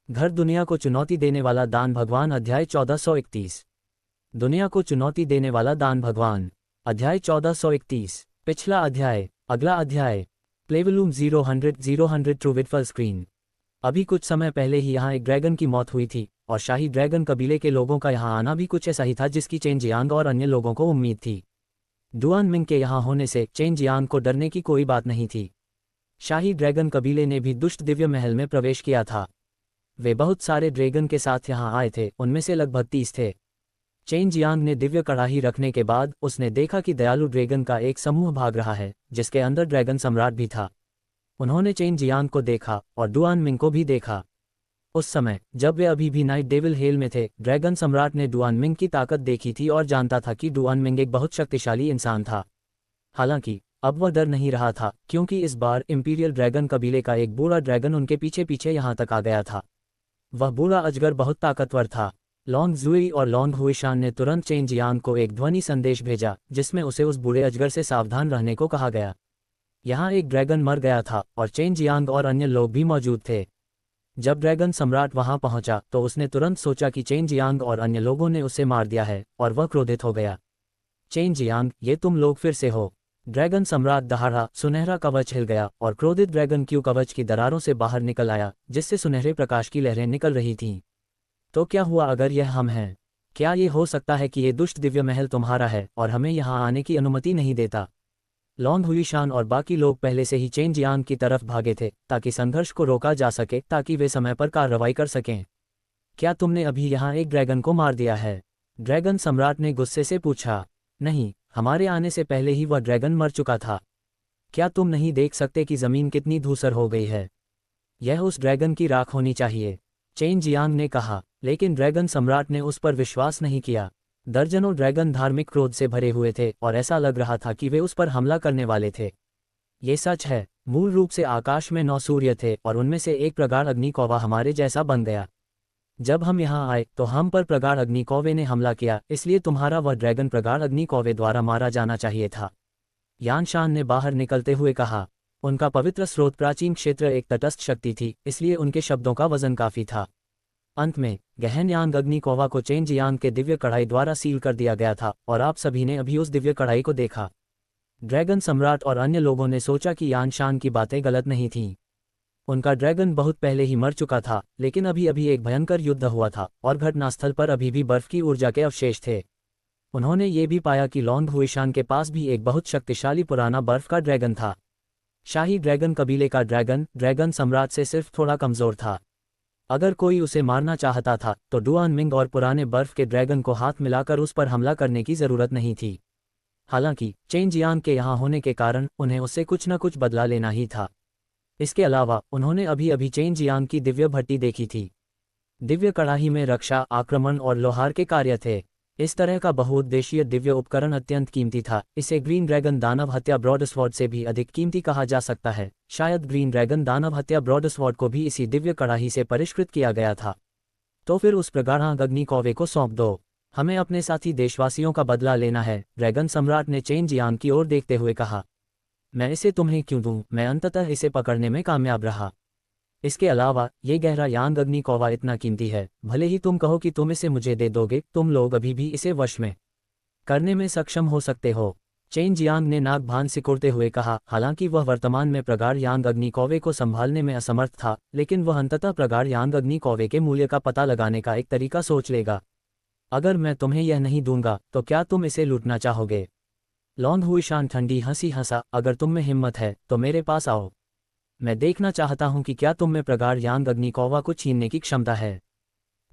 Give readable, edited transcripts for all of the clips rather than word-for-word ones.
घर दुनिया को चुनौती देने वाला दान भगवान अध्याय 1431। दुनिया को चुनौती देने वाला दान भगवान अध्याय 1431। पिछला अध्याय। अगला अध्याय। प्लेवलूम 000 ट्रू विडफल स्क्रीन। अभी कुछ समय पहले ही यहाँ एक ड्रैगन की मौत हुई थी और शाही ड्रैगन कबीले के लोगों का यहाँ आना भी कुछ ऐसा ही था जिसकी चेन जियांग और अन्य लोगों को उम्मीद थी। डुआन मिंग के यहाँ होने से चेन जियांग को डरने की कोई बात नहीं थी। शाही ड्रैगन कबीले ने भी दुष्ट दिव्य महल में प्रवेश किया था। वे बहुत सारे ड्रैगन के साथ यहाँ आए थे, उनमें से लगभग 30 थे। चेन जियांग ने दिव्य कड़ाही रखने के बाद उसने देखा कि दयालु ड्रैगन का एक समूह भाग रहा है जिसके अंदर ड्रैगन सम्राट भी था। उन्होंने चेन जियांग को देखा और डुआन मिंग को भी देखा। उस समय जब वे अभी भी नाइट डेविल हेल में थे, ड्रैगन सम्राट ने डुआन मिंग की ताकत देखी थी और जानता था कि डुआन मिंग एक बहुत शक्तिशाली इंसान था। हालांकि अब वह डर नहीं रहा था क्योंकि इस बार इंपीरियल ड्रैगन कबीले का एक बूढ़ा ड्रैगन उनके पीछे पीछे यहाँ तक आ गया था। वह बूढ़ा अजगर बहुत ताकतवर था। लॉन्ग जुई और लॉन्ग हुईशान ने तुरंत चेन जियांग को एक ध्वनि संदेश भेजा जिसमें उसे उस बूढ़े अजगर से सावधान रहने को कहा गया। यहाँ एक ड्रैगन मर गया था और चेन जियांग और अन्य लोग भी मौजूद थे। जब ड्रैगन सम्राट वहां पहुंचा तो उसने तुरंत सोचा कि चेन जियांग और अन्य लोगों ने उसे मार दिया है और वह क्रोधित हो गया। चेन जियांग, ये तुम लोग फिर से हो? ड्रैगन सम्राट दहाड़ा, सुनहरा कवच हिल गया और क्रोधित ड्रैगन क्यू कवच की दरारों से बाहर निकल आया जिससे सुनहरे प्रकाश की लहरें निकल रही थीं। तो क्या हुआ अगर यह हम हैं? क्या ये हो सकता है कि ये दुष्ट दिव्य महल तुम्हारा है और हमें यहाँ आने की अनुमति नहीं देता? लॉन्ग हुईशान और बाकी लोग पहले से ही चेन जियांग की तरफ भागे थे ताकि संघर्ष को रोका जा सके, ताकि वे समय पर कार्रवाई कर सकें। क्या तुमने अभी यहाँ एक ड्रैगन को मार दिया है? ड्रैगन सम्राट ने गुस्से से पूछा। नहीं, हमारे आने से पहले ही वह ड्रैगन मर चुका था। क्या तुम नहीं देख सकते कि जमीन कितनी धूसर हो गई है? यह उस ड्रैगन की राख होनी चाहिए, चेन जियांग ने कहा। लेकिन ड्रैगन सम्राट ने उस पर विश्वास नहीं किया। दर्जनों ड्रैगन धार्मिक क्रोध से भरे हुए थे और ऐसा लग रहा था कि वे उस पर हमला करने वाले थे। ये सच है, मूल रूप से आकाश में 9 सूर्य थे और उनमें से एक प्रगाढ़ अग्नि कौवा हमारे जैसा बन गया। जब हम यहाँ आए तो हम पर प्रगाढ़ अग्नि कौवे ने हमला किया, इसलिए तुम्हारा वह ड्रैगन प्रगाढ़ अग्नि कौवे द्वारा मारा जाना चाहिए था, यान शान ने बाहर निकलते हुए कहा। उनका पवित्र स्रोत प्राचीन क्षेत्र एक तटस्थ शक्ति थी, इसलिए उनके शब्दों का वजन काफी था। अंत में गहन यांग अग्नि कौवा को चेन जियांग के दिव्य कढ़ाई द्वारा सील कर दिया गया था और आप सभी ने अभी उस दिव्य कढ़ाई को देखा। ड्रैगन सम्राट और अन्य लोगों ने सोचा कि यान शान की बातें गलत नहीं थीं। उनका ड्रैगन बहुत पहले ही मर चुका था, लेकिन अभी अभी एक भयंकर युद्ध हुआ था और घटनास्थल पर अभी भी बर्फ की ऊर्जा के अवशेष थे। उन्होंने ये भी पाया कि लॉन्ग हुईशान के पास भी एक बहुत शक्तिशाली पुराना बर्फ का ड्रैगन था। शाही ड्रैगन कबीले का ड्रैगन सम्राट से सिर्फ थोड़ा कमजोर था। अगर कोई उसे मारना चाहता था तो डुआन मिंग और पुराने बर्फ के ड्रैगन को हाथ मिलाकर उस पर हमला करने की जरूरत नहीं थी। हालांकि चेन जियांग के यहाँ होने के कारण उन्हें उससे कुछ न कुछ बदला लेना ही था। इसके अलावा उन्होंने अभी अभी चेन जियांग की दिव्य भट्टी देखी थी। दिव्य कड़ाही में रक्षा, आक्रमण और लोहार के कार्य थे। इस तरह का बहुउद्देशीय दिव्य उपकरण अत्यंत कीमती था। इसे ग्रीन ड्रैगन दानव हत्या ब्रॉडस्वॉर्ड से भी अधिक कीमती कहा जा सकता है। शायद ग्रीन ड्रैगन दानव हत्या ब्रॉडस्वॉर्ड को भी इसी दिव्य कड़ाही से परिष्कृत किया गया था। तो फिर उस प्रगाढ़ अग्नि कौवे को सौंप दो, हमें अपने साथी देशवासियों का बदला लेना है, ड्रैगन सम्राट ने चेन जियांग की ओर देखते हुए कहा। मैं इसे तुम्हें क्यों दूं? मैं अंततः इसे पकड़ने में कामयाब रहा। इसके अलावा ये गहरा यांग अग्नि कौवा इतना कीमती है, भले ही तुम कहो कि तुम इसे मुझे दे दोगे, तुम लोग अभी भी इसे वश में करने में सक्षम हो सकते हो, चेन जियांग ने नाक भान सिकुड़ते हुए कहा। हालांकि वह वर्तमान में प्रगाढ़ यांग अग्नि कौवे को संभालने में असमर्थ था, लेकिन वह अंततः प्रगाढ़ यांग अग्नि कौवे के मूल्य का पता लगाने का एक तरीका सोच लेगा। अगर मैं तुम्हें यह नहीं दूंगा तो क्या तुम इसे लूटना चाहोगे? लॉन्ग हुईशान ठंडी हंसी हंसा। अगर तुम में हिम्मत है तो मेरे पास आओ, मैं देखना चाहता हूं कि क्या तुम में प्रगाढ़ यांग अग्नि कौवा को छीनने की क्षमता है।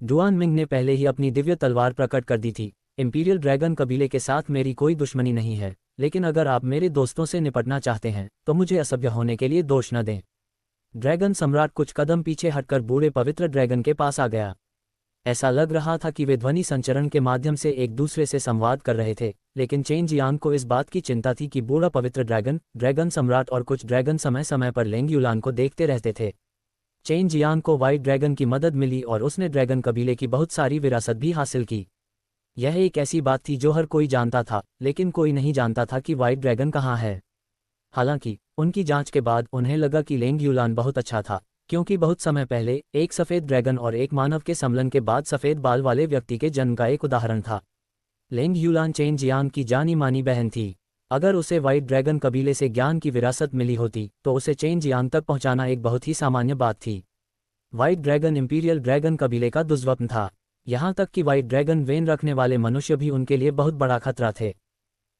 डुआन मिंग ने पहले ही अपनी दिव्य तलवार प्रकट कर दी थी। इंपीरियल ड्रैगन कबीले के साथ मेरी कोई दुश्मनी नहीं है, लेकिन अगर आप मेरे दोस्तों से निपटना चाहते हैं तो मुझे असभ्य होने के लिए दोष न दें। ड्रैगन सम्राट कुछ कदम पीछे हटकर बूढ़े पवित्र ड्रैगन के पास आ गया। ऐसा लग रहा था कि वे ध्वनि संचरण के माध्यम से एक दूसरे से संवाद कर रहे थे, लेकिन चेन जियांग को इस बात की चिंता थी कि बूढ़ा पवित्र ड्रैगन सम्राट और कुछ ड्रैगन समय समय पर लेंग युलान को देखते रहते थे। चेन जियांग को व्हाइट ड्रैगन की मदद मिली और उसने ड्रैगन कबीले की बहुत सारी विरासत भी हासिल की। यह एक ऐसी बात थी जो हर कोई जानता था, लेकिन कोई नहीं जानता था कि व्हाइट ड्रैगन कहाँ है। हालांकि उनकी जांच के बाद उन्हें लगा कि लेंग युलान बहुत अच्छा था, क्योंकि बहुत समय पहले एक सफ़ेद ड्रैगन और एक मानव के सम्मिलन के बाद सफ़ेद बाल वाले व्यक्ति के जन्म का एक उदाहरण था। लेंग ह्यूलान चेन जियांग की जानी मानी बहन थी। अगर उसे व्हाइट ड्रैगन कबीले से ज्ञान की विरासत मिली होती तो उसे चेन जियांग तक पहुंचाना एक बहुत ही सामान्य बात थी। व्हाइट ड्रैगन इंपीरियल ड्रैगन कबीले का दुष्स्वप्न था। यहाँ तक कि व्हाइट ड्रैगन वेन रखने वाले मनुष्य भी उनके लिए बहुत बड़ा खतरा थे।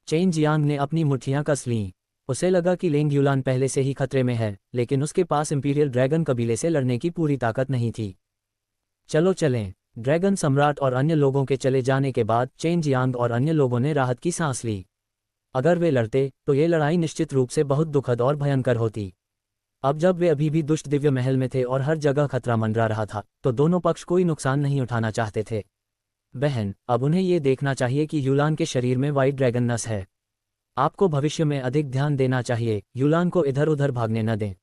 चेन जियांग ने अपनी मुट्ठियां कस लीं। उसे लगा कि लेंग ह्यूलान पहले से ही खतरे में है, लेकिन उसके पास इंपीरियल ड्रैगन कबीले से लड़ने की पूरी ताकत नहीं थी। चलो चलें। ड्रैगन सम्राट और अन्य लोगों के चले जाने के बाद चेन जियांग और अन्य लोगों ने राहत की सांस ली। अगर वे लड़ते तो ये लड़ाई निश्चित रूप से बहुत दुखद और भयंकर होती। अब जब वे अभी भी दुष्ट दिव्य महल में थे और हर जगह खतरा मंडरा रहा था, तो दोनों पक्ष कोई नुकसान नहीं उठाना चाहते थे। बहन, अब उन्हें ये देखना चाहिए कि ह्यूलान के शरीर में व्हाइट ड्रैगन नस है। आपको भविष्य में अधिक ध्यान देना चाहिए, ह्यूलान को इधर उधर भागने न दें।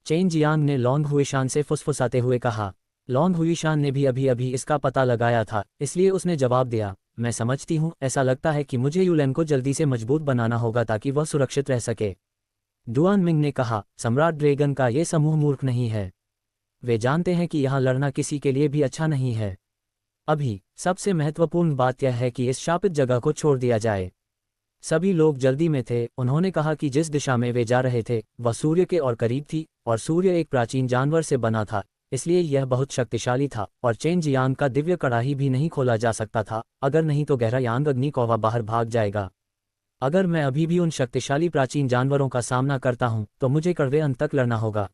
चेन जियांग ने लॉन्ग हुईशान से फुसफुसाते हुए कहा। लॉन्ग हुईशान ने भी अभी अभी इसका पता लगाया था, इसलिए उसने जवाब दिया, मैं समझती हूँ, ऐसा लगता है कि मुझे ह्यूलन को जल्दी से मजबूत बनाना होगा ताकि वह सुरक्षित रह सके। डुआन मिंग ने कहा, सम्राट ड्रैगन का ये समूह मूर्ख नहीं है। वे जानते हैं कि यहाँ लड़ना किसी के लिए भी अच्छा नहीं है। अभी सबसे महत्वपूर्ण बात यह है कि इस शापित जगह को छोड़ दिया जाए। सभी लोग जल्दी में थे। उन्होंने कहा कि जिस दिशा में वे जा रहे थे वह सूर्य के और करीब थी, और सूर्य एक प्राचीन जानवर से बना था, इसलिए यह बहुत शक्तिशाली था, और चेन जियांग का दिव्य कड़ाही भी नहीं खोला जा सकता था, अगर नहीं तो गहरा यांग अग्नि कौवा बाहर भाग जाएगा। अगर मैं अभी भी उन शक्तिशाली प्राचीन जानवरों का सामना करता हूं तो मुझे कड़वे अंत तक लड़ना होगा।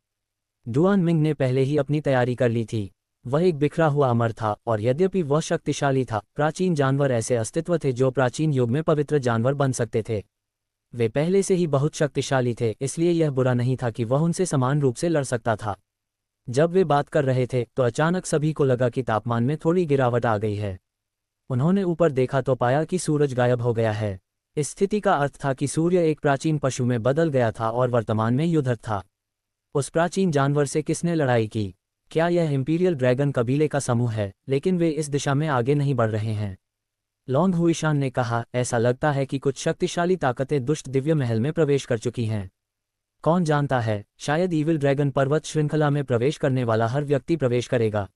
डुआन मिंग ने पहले ही अपनी तैयारी कर ली थी। वह एक बिखरा हुआ अमर था, और यद्यपि वह शक्तिशाली था, प्राचीन जानवर ऐसे अस्तित्व थे जो प्राचीन युग में पवित्र जानवर बन सकते थे। वे पहले से ही बहुत शक्तिशाली थे, इसलिए यह बुरा नहीं था कि वह उनसे समान रूप से लड़ सकता था। जब वे बात कर रहे थे तो अचानक सभी को लगा कि तापमान में थोड़ी गिरावट आ गई है। उन्होंने ऊपर देखा तो पाया कि सूरज गायब हो गया है। इस स्थिति का अर्थ था कि सूर्य एक प्राचीन पशु में बदल गया था और वर्तमान में युद्धरत था। उस प्राचीन जानवर से किसने लड़ाई की? क्या यह इंपीरियल ड्रैगन कबीले का समूह है? लेकिन वे इस दिशा में आगे नहीं बढ़ रहे हैं। लॉन्ग हुईशान ने कहा, ऐसा लगता है कि कुछ शक्तिशाली ताकतें दुष्ट दिव्य महल में प्रवेश कर चुकी हैं। कौन जानता है, शायद ईविल ड्रैगन पर्वत श्रृंखला में प्रवेश करने वाला हर व्यक्ति प्रवेश करेगा।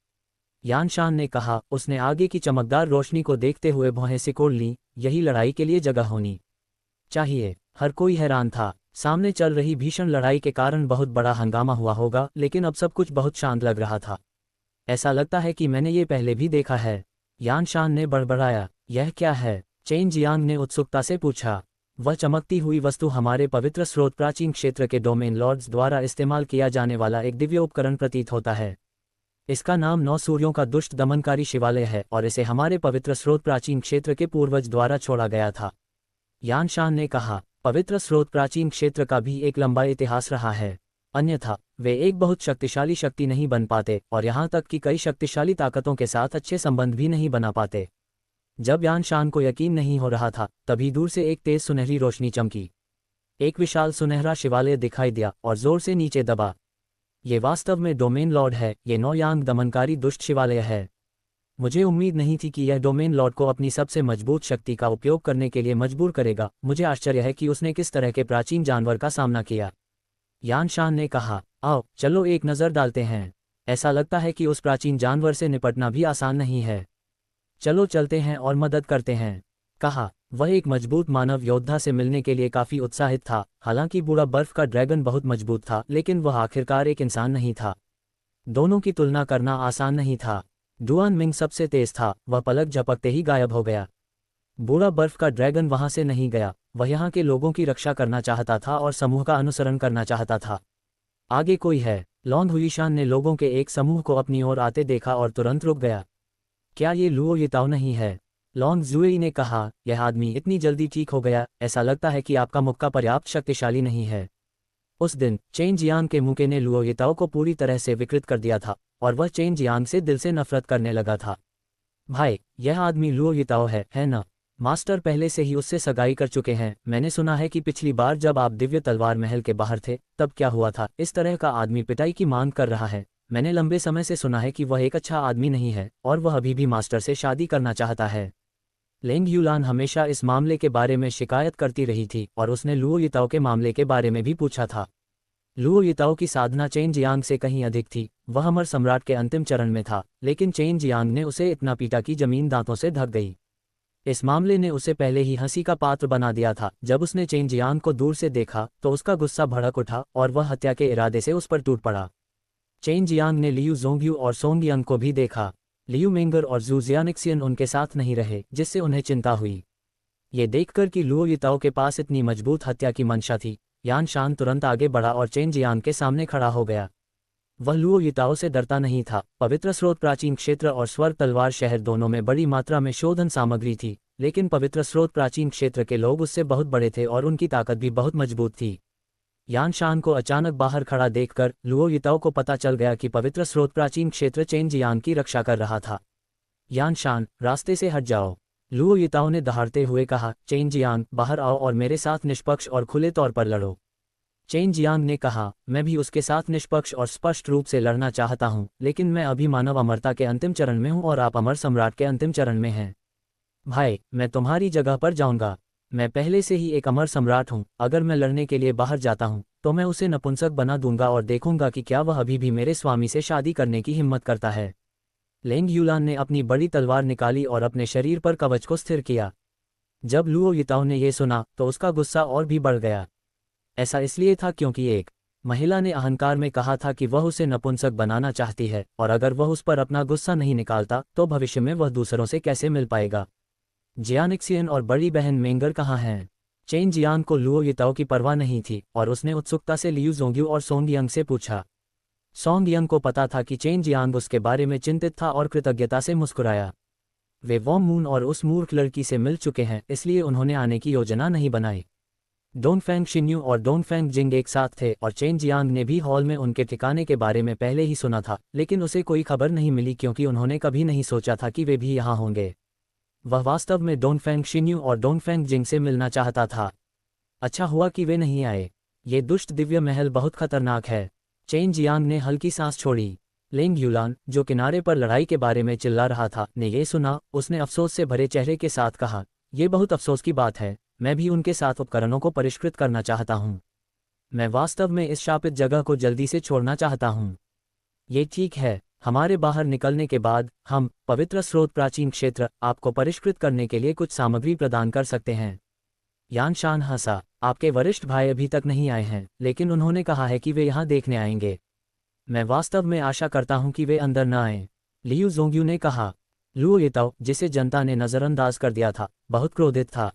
यान शान ने कहा। उसने आगे की चमकदार रोशनी को देखते हुए भौहें सिकोड़ लीं। यही लड़ाई के लिए जगह होनी चाहिए। हर कोई हैरान था। सामने चल रही भीषण लड़ाई के कारण बहुत बड़ा हंगामा हुआ होगा, लेकिन अब सब कुछ बहुत शांत लग रहा था। ऐसा लगता है कि मैंने ये पहले भी देखा है। यान शान ने बड़बड़ाया। यह क्या है? चेन जियांग ने उत्सुकता से पूछा। वह चमकती हुई वस्तु हमारे पवित्र स्रोत प्राचीन क्षेत्र के डोमेन लॉर्ड्स द्वारा इस्तेमाल किया जाने वाला एक दिव्य उपकरण प्रतीत होता है। इसका नाम 9 सूर्यों का दुष्ट दमनकारी शिवालय है, और इसे हमारे पवित्र स्रोत प्राचीन क्षेत्र के पूर्वज द्वारा छोड़ा गया था। यान शान ने कहा, पवित्र स्रोत प्राचीन क्षेत्र का भी एक लंबा इतिहास रहा है, अन्यथा वे एक बहुत शक्तिशाली शक्ति नहीं बन पाते, और यहाँ तक कि कई शक्तिशाली ताकतों के साथ अच्छे संबंध भी नहीं बना पाते। जब यान शान को यकीन नहीं हो रहा था, तभी दूर से एक तेज सुनहरी रोशनी चमकी। एक विशाल सुनहरा शिवालय दिखाई दिया और जोर से नीचे दबा। ये वास्तव में डोमेन लॉर्ड है। ये 9 यांग दमनकारी दुष्ट शिवालय है। मुझे उम्मीद नहीं थी कि यह डोमेन लॉर्ड को अपनी सबसे मजबूत शक्ति का उपयोग करने के लिए मजबूर करेगा। मुझे आश्चर्य है कि उसने किस तरह के प्राचीन जानवर का सामना किया। यान शान ने कहा, आओ चलो एक नज़र डालते हैं। ऐसा लगता है कि उस प्राचीन जानवर से निपटना भी आसान नहीं है। चलो चलते हैं और मदद करते हैं, कहा। वह एक मजबूत मानव योद्धा से मिलने के लिए काफ़ी उत्साहित था। हालांकि बूढ़ा बर्फ का ड्रैगन बहुत मजबूत था, लेकिन वह आखिरकार एक इंसान नहीं था। दोनों की तुलना करना आसान नहीं था। डुआन मिंग सबसे तेज था। वह पलक झपकते ही गायब हो गया। बूढ़ा बर्फ का ड्रैगन वहां से नहीं गया। वह यहाँ के लोगों की रक्षा करना चाहता था और समूह का अनुसरण करना चाहता था। आगे कोई है? लॉन्ग हुईशान ने लोगों के एक समूह को अपनी ओर आते देखा और तुरंत रुक गया। क्या ये लुओ यिताओ नहीं है? लॉन्ग जुएई ने कहा, यह आदमी इतनी जल्दी ठीक हो गया। ऐसा लगता है कि आपका मुक्का पर्याप्त शक्तिशाली नहीं है। उस दिन चेन जियांग के मुक्के ने लुओ यिताओ को पूरी तरह से विकृत कर दिया था, और वह चेन जियांग से दिल से नफरत करने लगा था। भाई, यह आदमी लुओ यिताओ है ना? मास्टर पहले से ही उससे सगाई कर चुके हैं। मैंने सुना है कि पिछली बार जब आप दिव्य तलवार महल के बाहर थे तब क्या हुआ था। इस तरह का आदमी पिटाई की मांग कर रहा है। मैंने लंबे समय से सुना है कि वह एक अच्छा आदमी नहीं है, और वह अभी भी मास्टर से शादी करना चाहता है। लेंग ह्यूलान हमेशा इस मामले के बारे में शिकायत करती रही थी, और उसने लुओ यिताओ के मामले के बारे में भी पूछा था। लुओ युताओ की साधना चेन जियांग से कहीं अधिक थी। वह अमर सम्राट के अंतिम चरण में था, लेकिन चेन जियांग ने उसे इतना पीटा कि जमीन दांतों से ढक गई। इस मामले ने उसे पहले ही हंसी का पात्र बना दिया था। जब उसने चेन जियांग को दूर से देखा तो उसका गुस्सा भड़क उठा और वह हत्या के इरादे से उस पर टूट पड़ा। चेन जियांग ने लियू जोंग्यू और सोंगयंग को भी देखा। लियू मेंगर और जू जियानिक्सियन उनके साथ नहीं रहे, जिससे उन्हें चिंता हुई। ये देखकर कि लुओ युताओ के पास इतनी मजबूत हत्या की मंशा थी, यान शान तुरंत आगे बढ़ा और चेन जियांग के सामने खड़ा हो गया। वह लुओ युताओ से डरता नहीं था। पवित्र स्रोत प्राचीन क्षेत्र और स्वर्ग तलवार शहर दोनों में बड़ी मात्रा में शोधन सामग्री थी, लेकिन पवित्र स्रोत प्राचीन क्षेत्र के लोग उससे बहुत बड़े थे और उनकी ताकत भी बहुत मजबूत थी। यान शान को अचानक बाहर खड़ा देखकर लुओ युताओ को पता चल गया कि पवित्र स्रोत प्राचीन क्षेत्र चेन जियांग की रक्षा कर रहा था। यान शान, रास्ते से हट जाओ, लुओ युताओ ने दहाड़ते हुए कहा। चेन जियांग, बाहर आओ और मेरे साथ निष्पक्ष और खुले तौर पर लड़ो। चेन जियांग ने कहा, मैं भी उसके साथ निष्पक्ष और स्पष्ट रूप से लड़ना चाहता हूं, लेकिन मैं अभी मानव अमरता के अंतिम चरण में हूं और आप अमर सम्राट के अंतिम चरण में हैं। भाई, मैं तुम्हारी जगह पर जाऊंगा। मैं पहले से ही एक अमर सम्राट हूं। अगर मैं लड़ने के लिए बाहर जाता हूं तो मैं उसे नपुंसक बना दूंगा और देखूंगा कि क्या वह अभी भी मेरे स्वामी से शादी करने की हिम्मत करता है। लेंग यूलान ने अपनी बड़ी तलवार निकाली और अपने शरीर पर कवच को स्थिर किया। जब लुओ युताओ ने यह सुना तो उसका गुस्सा और भी बढ़ गया। ऐसा इसलिए था क्योंकि एक महिला ने अहंकार में कहा था कि वह उसे नपुंसक बनाना चाहती है, और अगर वह उस पर अपना गुस्सा नहीं निकालता तो भविष्य में वह दूसरों से कैसे मिल पाएगा। जियानिक्सियन और बड़ी बहन मेंगर कहाँ हैं? चेन जियांग को लुओ युताओ की परवाह नहीं थी और उसने उत्सुकता से लियू जोंग्यू और सोंगयंग से पूछा। सोंगयंग को पता था कि चेन जियांग उसके बारे में चिंतित था और कृतज्ञता से मुस्कुराया। वे वॉम मून और उस मूर्ख लड़की से मिल चुके हैं, इसलिए उन्होंने आने की योजना नहीं बनाई। डोंगफेंग शिन्यू और डोंगफेंग जिंग एक साथ थे और चेन जियांग ने भी हॉल में उनके ठिकाने के बारे में पहले ही सुना था, लेकिन उसे कोई खबर नहीं मिली क्योंकि उन्होंने कभी नहीं सोचा था कि वे भी यहाँ होंगे। वह वास्तव में डोंगफेंग शिन्यू और डोंगफेंग जिंग से मिलना चाहता था। अच्छा हुआ कि वे नहीं आए। ये दुष्ट दिव्य महल बहुत खतरनाक है। चेन जियांग ने हल्की सांस छोड़ी। लेंग यूलान, जो किनारे पर लड़ाई के बारे में चिल्ला रहा था, ने ये सुना। उसने अफसोस से भरे चेहरे के साथ कहा, यह बहुत अफसोस की बात है। मैं भी उनके साथ उपकरणों को परिष्कृत करना चाहता हूँ। मैं वास्तव में इस शापित जगह को जल्दी से छोड़ना चाहता हूँ। ये ठीक है। हमारे बाहर निकलने के बाद हम पवित्र स्रोत प्राचीन क्षेत्र आपको परिष्कृत करने के लिए कुछ सामग्री प्रदान कर सकते हैं। यान शान हंसा। आपके वरिष्ठ भाई अभी तक नहीं आए हैं, लेकिन उन्होंने कहा है कि वे यहाँ देखने आएंगे। मैं वास्तव में आशा करता हूँ कि वे अंदर न आएं। लियू जोंग्यू ने कहा। लुओ युताओ, जिसे जनता ने नज़रअंदाज कर दिया था, बहुत क्रोधित था।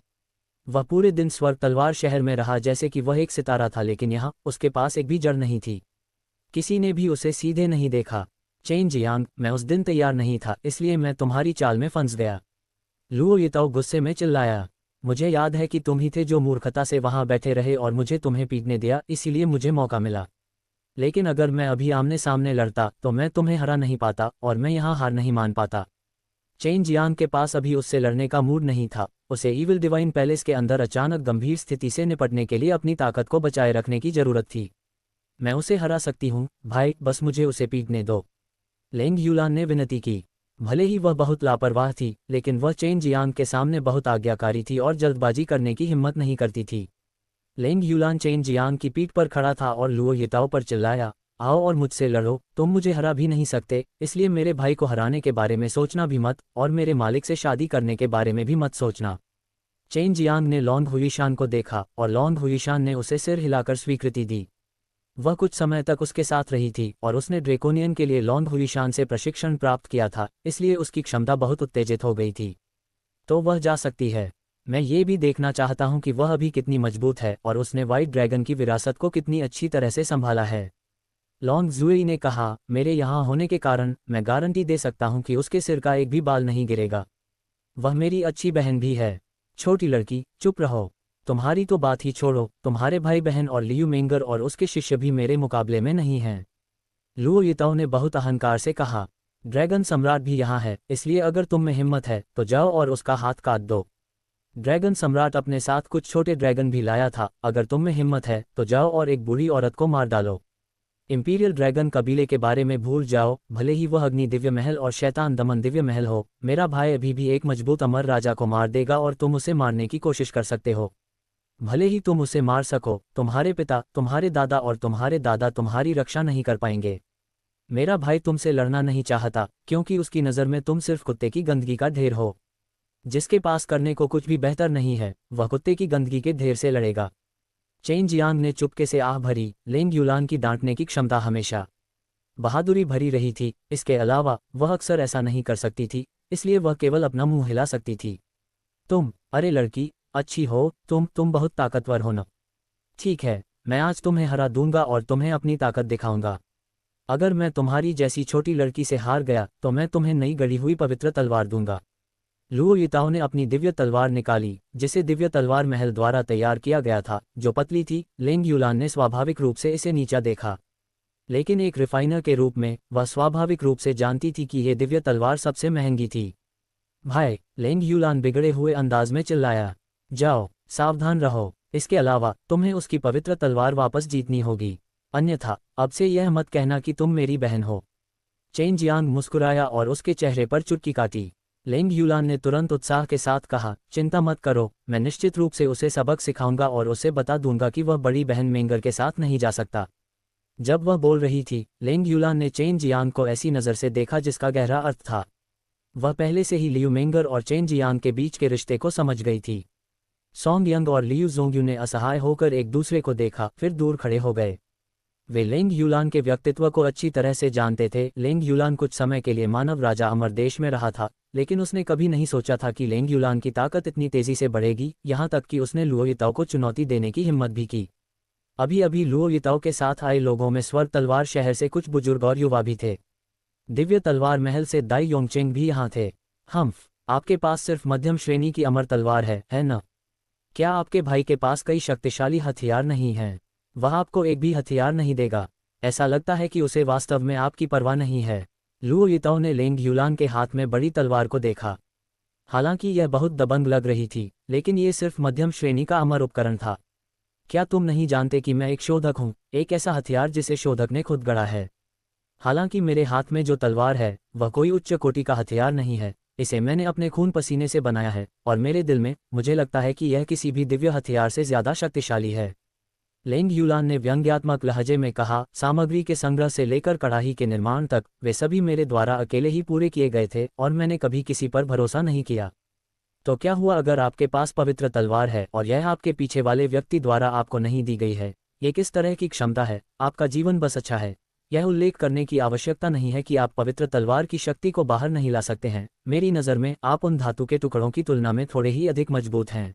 वह पूरे दिन स्वर्ग तलवार शहर में रहा जैसे कि वह एक सितारा था, लेकिन यहाँ उसके पास एक भी जड़ नहीं थी। किसी ने भी उसे सीधे नहीं देखा। चेन जियांग, मैं उस दिन तैयार नहीं था, इसलिए मैं तुम्हारी चाल में फंस गया। लुओ युताओ गुस्से में चिल्लाया। मुझे याद है कि तुम ही थे जो मूर्खता से वहां बैठे रहे और मुझे तुम्हें पीटने दिया, इसीलिए मुझे मौका मिला। लेकिन अगर मैं अभी आमने सामने लड़ता तो मैं तुम्हें हरा नहीं पाता और मैं यहाँ हार नहीं मान पाता। चेन जियांग के पास अभी उससे लड़ने का मूड नहीं था। उसे ईविल डिवाइन पैलेस के अंदर अचानक गंभीर स्थिति से निपटने के लिए अपनी ताकत को बचाए रखने की जरूरत थी। मैं उसे हरा सकती हूँ भाई, बस मुझे उसे पीटने दो, लेंग यूलान ने विनती की। भले ही वह बहुत लापरवाह थी, लेकिन वह चेन जियांग के सामने बहुत आज्ञाकारी थी और जल्दबाजी करने की हिम्मत नहीं करती थी। लेंग यूलान चेन जियांग की पीठ पर खड़ा था और लुओ युताओ पर चिल्लाया, आओ और मुझसे लड़ो। तुम मुझे हरा भी नहीं सकते, इसलिए मेरे भाई को हराने के बारे में सोचना भी मत, और मेरे मालिक से शादी करने के बारे में भी मत सोचना। चेन जियांग ने लॉन्ग हुईशान को देखा और लॉन्ग हुईशान ने उसे सिर हिलाकर स्वीकृति दी। वह कुछ समय तक उसके साथ रही थी और उसने ड्रेकोनियन के लिए लॉन्ग हुईशान से प्रशिक्षण प्राप्त किया था, इसलिए उसकी क्षमता बहुत उत्तेजित हो गई थी। तो वह जा सकती है। मैं ये भी देखना चाहता हूँ कि वह अभी कितनी मजबूत है और उसने व्हाइट ड्रैगन की विरासत को कितनी अच्छी तरह से संभाला है। लॉन्ग जुई ने कहा, मेरे यहाँ होने के कारण मैं गारंटी दे सकता हूँ कि उसके सिर का एक भी बाल नहीं गिरेगा। वह मेरी अच्छी बहन भी है। छोटी लड़की, चुप रहो। तुम्हारी तो बात ही छोड़ो, तुम्हारे भाई बहन और लियू मेंगर और उसके शिष्य भी मेरे मुकाबले में नहीं हैं। लुओ युताओ ने बहुत अहंकार से कहा। ड्रैगन सम्राट भी यहाँ है, इसलिए अगर तुम में हिम्मत है तो जाओ और उसका हाथ काट दो। ड्रैगन सम्राट अपने साथ कुछ छोटे ड्रैगन भी लाया था। अगर तुम में हिम्मत है तो जाओ और एक बूढ़ी औरत को मार डालो। इंपीरियल ड्रैगन कबीले के बारे में भूल जाओ, भले ही वह अग्नि दिव्य महल और शैतान दमन दिव्य महल हो। मेरा भाई अभी भी एक मजबूत अमर राजा को मार देगा और तुम उसे मारने की कोशिश कर सकते हो। भले ही तुम उसे मार सको, तुम्हारे पिता, तुम्हारे दादा और तुम्हारे दादा तुम्हारी रक्षा नहीं कर पाएंगे। मेरा भाई तुमसे लड़ना नहीं चाहता, क्योंकि उसकी नज़र में तुम सिर्फ कुत्ते की गंदगी का ढेर हो। जिसके पास करने को कुछ भी बेहतर नहीं है, वह कुत्ते की गंदगी के ढेर से लड़ेगा। चेन जियांग ने चुपके से आह भरी। लेंग यूलान की डांटने की क्षमता हमेशा बहादुरी भरी रही थी। इसके अलावा वह अक्सर ऐसा नहीं कर सकती थी, इसलिए वह केवल अपना मुंह हिला सकती थी। अरे लड़की, अच्छी हो तुम बहुत ताकतवर हो न। ठीक है, मैं आज तुम्हें हरा दूंगा और तुम्हें अपनी ताकत दिखाऊंगा। अगर मैं तुम्हारी जैसी छोटी लड़की से हार गया तो मैं तुम्हें नई गढ़ी हुई पवित्र तलवार दूंगा। लुओ युताओ ने अपनी दिव्य तलवार निकाली, जिसे दिव्य तलवार महल द्वारा तैयार किया गया था, जो पतली थी। लेंग यूलान ने स्वाभाविक रूप से इसे नीचा देखा, लेकिन एक रिफाइनर के रूप में वह स्वाभाविक रूप से जानती थी कि यह दिव्य तलवार सबसे महंगी थी। भाई, लेंग यूलान बिगड़े हुए अंदाज में चिल्लाया, जाओ, सावधान रहो। इसके अलावा तुम्हें उसकी पवित्र तलवार वापस जीतनी होगी, अन्यथा अब से यह मत कहना कि तुम मेरी बहन हो। चेन जियांग मुस्कुराया और उसके चेहरे पर चुटकी काटी। लेंग यूलान ने तुरंत उत्साह के साथ कहा, चिंता मत करो, मैं निश्चित रूप से उसे सबक सिखाऊंगा और उसे बता दूंगा कि वह बड़ी बहन मेंगर के साथ नहीं जा सकता। जब वह बोल रही थी, लेंग यूलान ने चेन जियांग को ऐसी नज़र से देखा जिसका गहरा अर्थ था। वह पहले से ही लियू मेंगर और चेन जियांग के बीच के रिश्ते को समझ गई थी। सोंग यंग और लियू जोंग्यू ने असहाय होकर एक दूसरे को देखा, फिर दूर खड़े हो गए। वे लेंग यूलान के व्यक्तित्व को अच्छी तरह से जानते थे। लेंग यूलान कुछ समय के लिए मानव राजा अमर देश में रहा था, लेकिन उसने कभी नहीं सोचा था कि लेंग यूलान की ताकत इतनी तेजी से बढ़ेगी, यहाँ तक कि उसने लुओ युताओ को चुनौती देने की हिम्मत भी की। अभी अभी लुओ युताओ के साथ आए लोगों में स्वर्ग तलवार शहर से कुछ बुजुर्ग और युवा भी थे। दिव्य तलवार महल से दाई योंगचेंग भी यहाँ थे। आपके पास सिर्फ मध्यम श्रेणी की अमर तलवार है न? क्या आपके भाई के पास कई शक्तिशाली हथियार नहीं हैं? वह आपको एक भी हथियार नहीं देगा। ऐसा लगता है कि उसे वास्तव में आपकी परवाह नहीं है। लुओ युताओ ने लेंग यूलान के हाथ में बड़ी तलवार को देखा। हालांकि यह बहुत दबंग लग रही थी, लेकिन ये सिर्फ मध्यम श्रेणी का अमर उपकरण था। क्या तुम नहीं जानते कि मैं एक शोधक हूँ, एक ऐसा हथियार जिसे शोधक ने खुद गढ़ा है? हालांकि मेरे हाथ में जो तलवार है वह कोई उच्च कोटि का हथियार नहीं है, इसे मैंने अपने खून पसीने से बनाया है, और मेरे दिल में मुझे लगता है कि यह किसी भी दिव्य हथियार से ज्यादा शक्तिशाली है। लेंग यूलान ने व्यंग्यात्मक लहजे में कहा, सामग्री के संग्रह से लेकर कढ़ाई के निर्माण तक वे सभी मेरे द्वारा अकेले ही पूरे किए गए थे और मैंने कभी किसी पर भरोसा नहीं किया। तो क्या हुआ अगर आपके पास पवित्र तलवार है और यह आपके पीछे वाले व्यक्ति द्वारा आपको नहीं दी गई है? ये किस तरह की क्षमता है? आपका जीवन बस अच्छा है। यह उल्लेख करने की आवश्यकता नहीं है कि आप पवित्र तलवार की शक्ति को बाहर नहीं ला सकते हैं। मेरी नज़र में आप उन धातु के टुकड़ों की तुलना में थोड़े ही अधिक मजबूत हैं।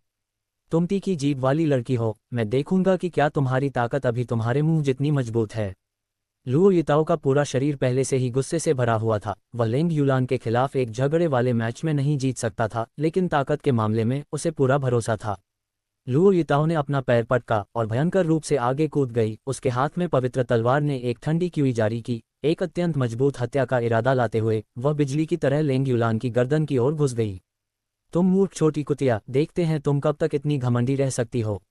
तुम तीखी जीभ वाली लड़की हो, मैं देखूंगा कि क्या तुम्हारी ताकत अभी तुम्हारे मुंह जितनी मजबूत है। लुओ युताओ का पूरा शरीर पहले से ही गुस्से से भरा हुआ था। वह लेंग यूलान के खिलाफ एक झगड़े वाले मैच में नहीं जीत सकता था, लेकिन ताकत के मामले में उसे पूरा भरोसा था। लुओ युताओ ने अपना पैर पटका और भयंकर रूप से आगे कूद गई। उसके हाथ में पवित्र तलवार ने एक ठंडी क्यूई जारी की। एक अत्यंत मजबूत हत्या का इरादा लाते हुए वह बिजली की तरह लेंग यूलान की गर्दन की ओर घुस गई। तुम मूर्ख छोटी कुतिया, देखते हैं तुम कब तक इतनी घमंडी रह सकती हो।